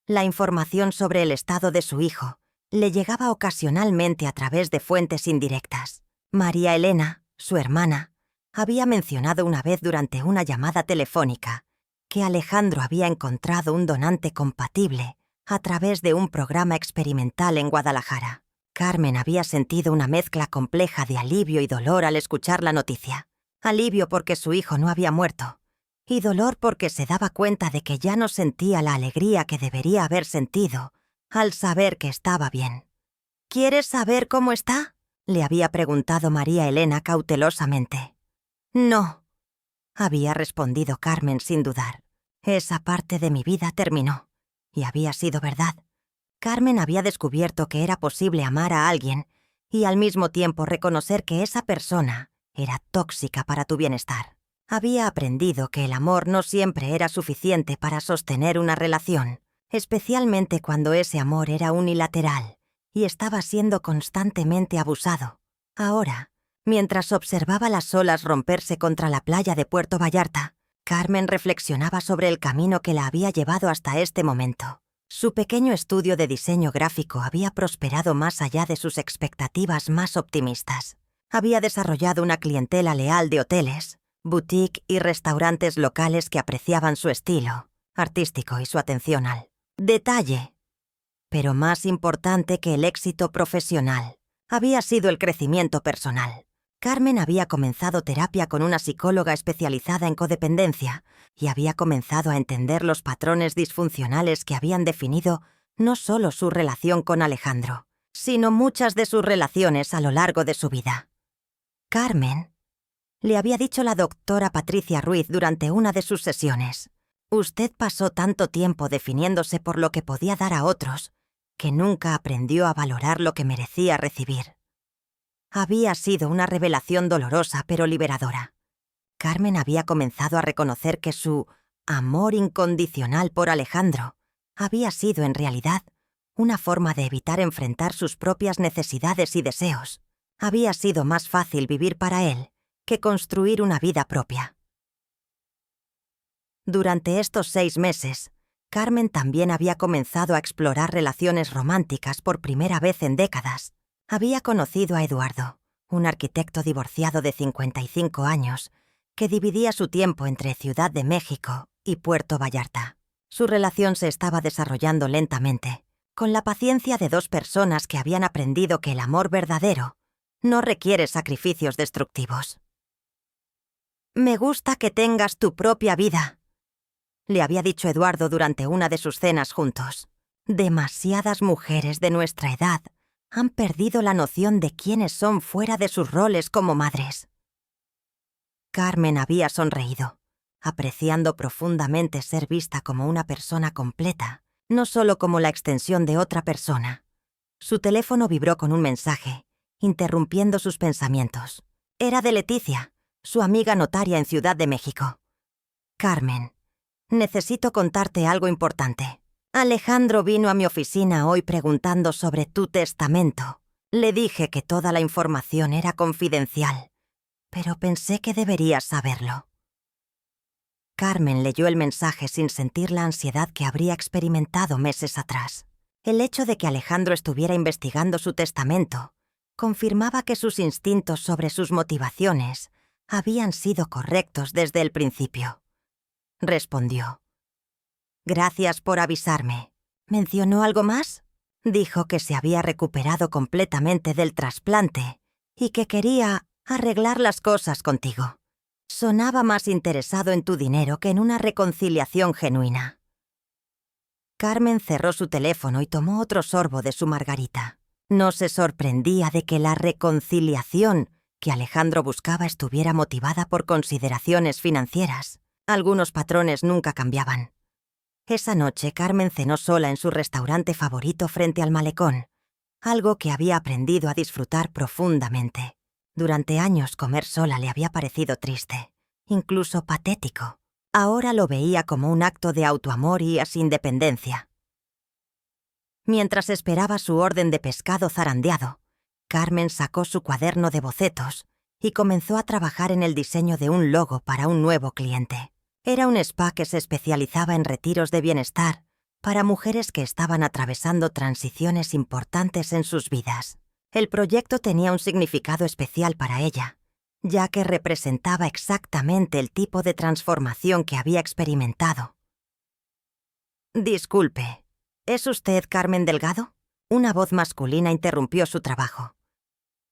Speaker 1: La información sobre el estado de su hijo le llegaba ocasionalmente a través de fuentes indirectas. María Elena, su hermana, había mencionado una vez durante una llamada telefónica que Alejandro había encontrado un donante compatible a través de un programa experimental en Guadalajara. Carmen había sentido una mezcla compleja de alivio y dolor al escuchar la noticia. Alivio porque su hijo no había muerto, y dolor porque se daba cuenta de que ya no sentía la alegría que debería haber sentido al saber que estaba bien. ¿Quieres saber cómo está?, le había preguntado María Elena cautelosamente. No, había respondido Carmen sin dudar. Esa parte de mi vida terminó, y había sido verdad. Carmen había descubierto que era posible amar a alguien y al mismo tiempo reconocer que esa persona era tóxica para tu bienestar. Había aprendido que el amor no siempre era suficiente para sostener una relación, especialmente cuando ese amor era unilateral y estaba siendo constantemente abusado. Ahora, mientras observaba las olas romperse contra la playa de Puerto Vallarta, Carmen reflexionaba sobre el camino que la había llevado hasta este momento. Su pequeño estudio de diseño gráfico había prosperado más allá de sus expectativas más optimistas. Había desarrollado una clientela leal de hoteles, boutique y restaurantes locales que apreciaban su estilo artístico y su atención al detalle. Pero más importante que el éxito profesional había sido el crecimiento personal. Carmen había comenzado terapia con una psicóloga especializada en codependencia y había comenzado a entender los patrones disfuncionales que habían definido no solo su relación con Alejandro, sino muchas de sus relaciones a lo largo de su vida. Carmen, le había dicho la doctora Patricia Ruiz durante una de sus sesiones, usted pasó tanto tiempo definiéndose por lo que podía dar a otros que nunca aprendió a valorar lo que merecía recibir. Había sido una revelación dolorosa pero liberadora. Carmen había comenzado a reconocer que su amor incondicional por Alejandro había sido en realidad una forma de evitar enfrentar sus propias necesidades y deseos. Había sido más fácil vivir para él que construir una vida propia. Durante estos 6 meses, Carmen también había comenzado a explorar relaciones románticas por primera vez en décadas. Había conocido a Eduardo, un arquitecto divorciado de 55 años, que dividía su tiempo entre Ciudad de México y Puerto Vallarta. Su relación se estaba desarrollando lentamente, con la paciencia de 2 personas que habían aprendido que el amor verdadero no requiere sacrificios destructivos. «Me gusta que tengas tu propia vida», le había dicho Eduardo durante una de sus cenas juntos. «Demasiadas mujeres de nuestra edad han perdido la noción de quiénes son fuera de sus roles como madres». Carmen había sonreído, apreciando profundamente ser vista como una persona completa, no solo como la extensión de otra persona. Su teléfono vibró con un mensaje, interrumpiendo sus pensamientos. Era de Leticia, su amiga notaria en Ciudad de México. «Carmen, necesito contarte algo importante. Alejandro vino a mi oficina hoy preguntando sobre tu testamento. Le dije que toda la información era confidencial, pero pensé que deberías saberlo». Carmen leyó el mensaje sin sentir la ansiedad que habría experimentado meses atrás. El hecho de que Alejandro estuviera investigando su testamento confirmaba que sus instintos sobre sus motivaciones habían sido correctos desde el principio. Respondió: «Gracias por avisarme». ¿Mencionó algo más? Dijo que se había recuperado completamente del trasplante y que quería arreglar las cosas contigo. Sonaba más interesado en tu dinero que en una reconciliación genuina. Carmen cerró su teléfono y tomó otro sorbo de su margarita. No se sorprendía de que la reconciliación que Alejandro buscaba estuviera motivada por consideraciones financieras. Algunos patrones nunca cambiaban. Esa noche Carmen cenó sola en su restaurante favorito frente al malecón, algo que había aprendido a disfrutar profundamente. Durante años comer sola le había parecido triste, incluso patético. Ahora lo veía como un acto de autoamor y independencia. Mientras esperaba su orden de pescado zarandeado, Carmen sacó su cuaderno de bocetos y comenzó a trabajar en el diseño de un logo para un nuevo cliente. Era un spa que se especializaba en retiros de bienestar para mujeres que estaban atravesando transiciones importantes en sus vidas. El proyecto tenía un significado especial para ella, ya que representaba exactamente el tipo de transformación que había experimentado. «Disculpe, ¿es usted Carmen Delgado?». Una voz masculina interrumpió su trabajo.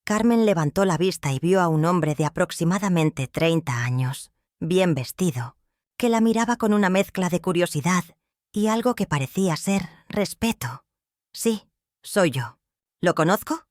Speaker 1: Carmen levantó la vista y vio a un hombre de aproximadamente 30 años, bien vestido, que la miraba con una mezcla de curiosidad y algo que parecía ser respeto. «Sí, soy yo. ¿Lo conozco?».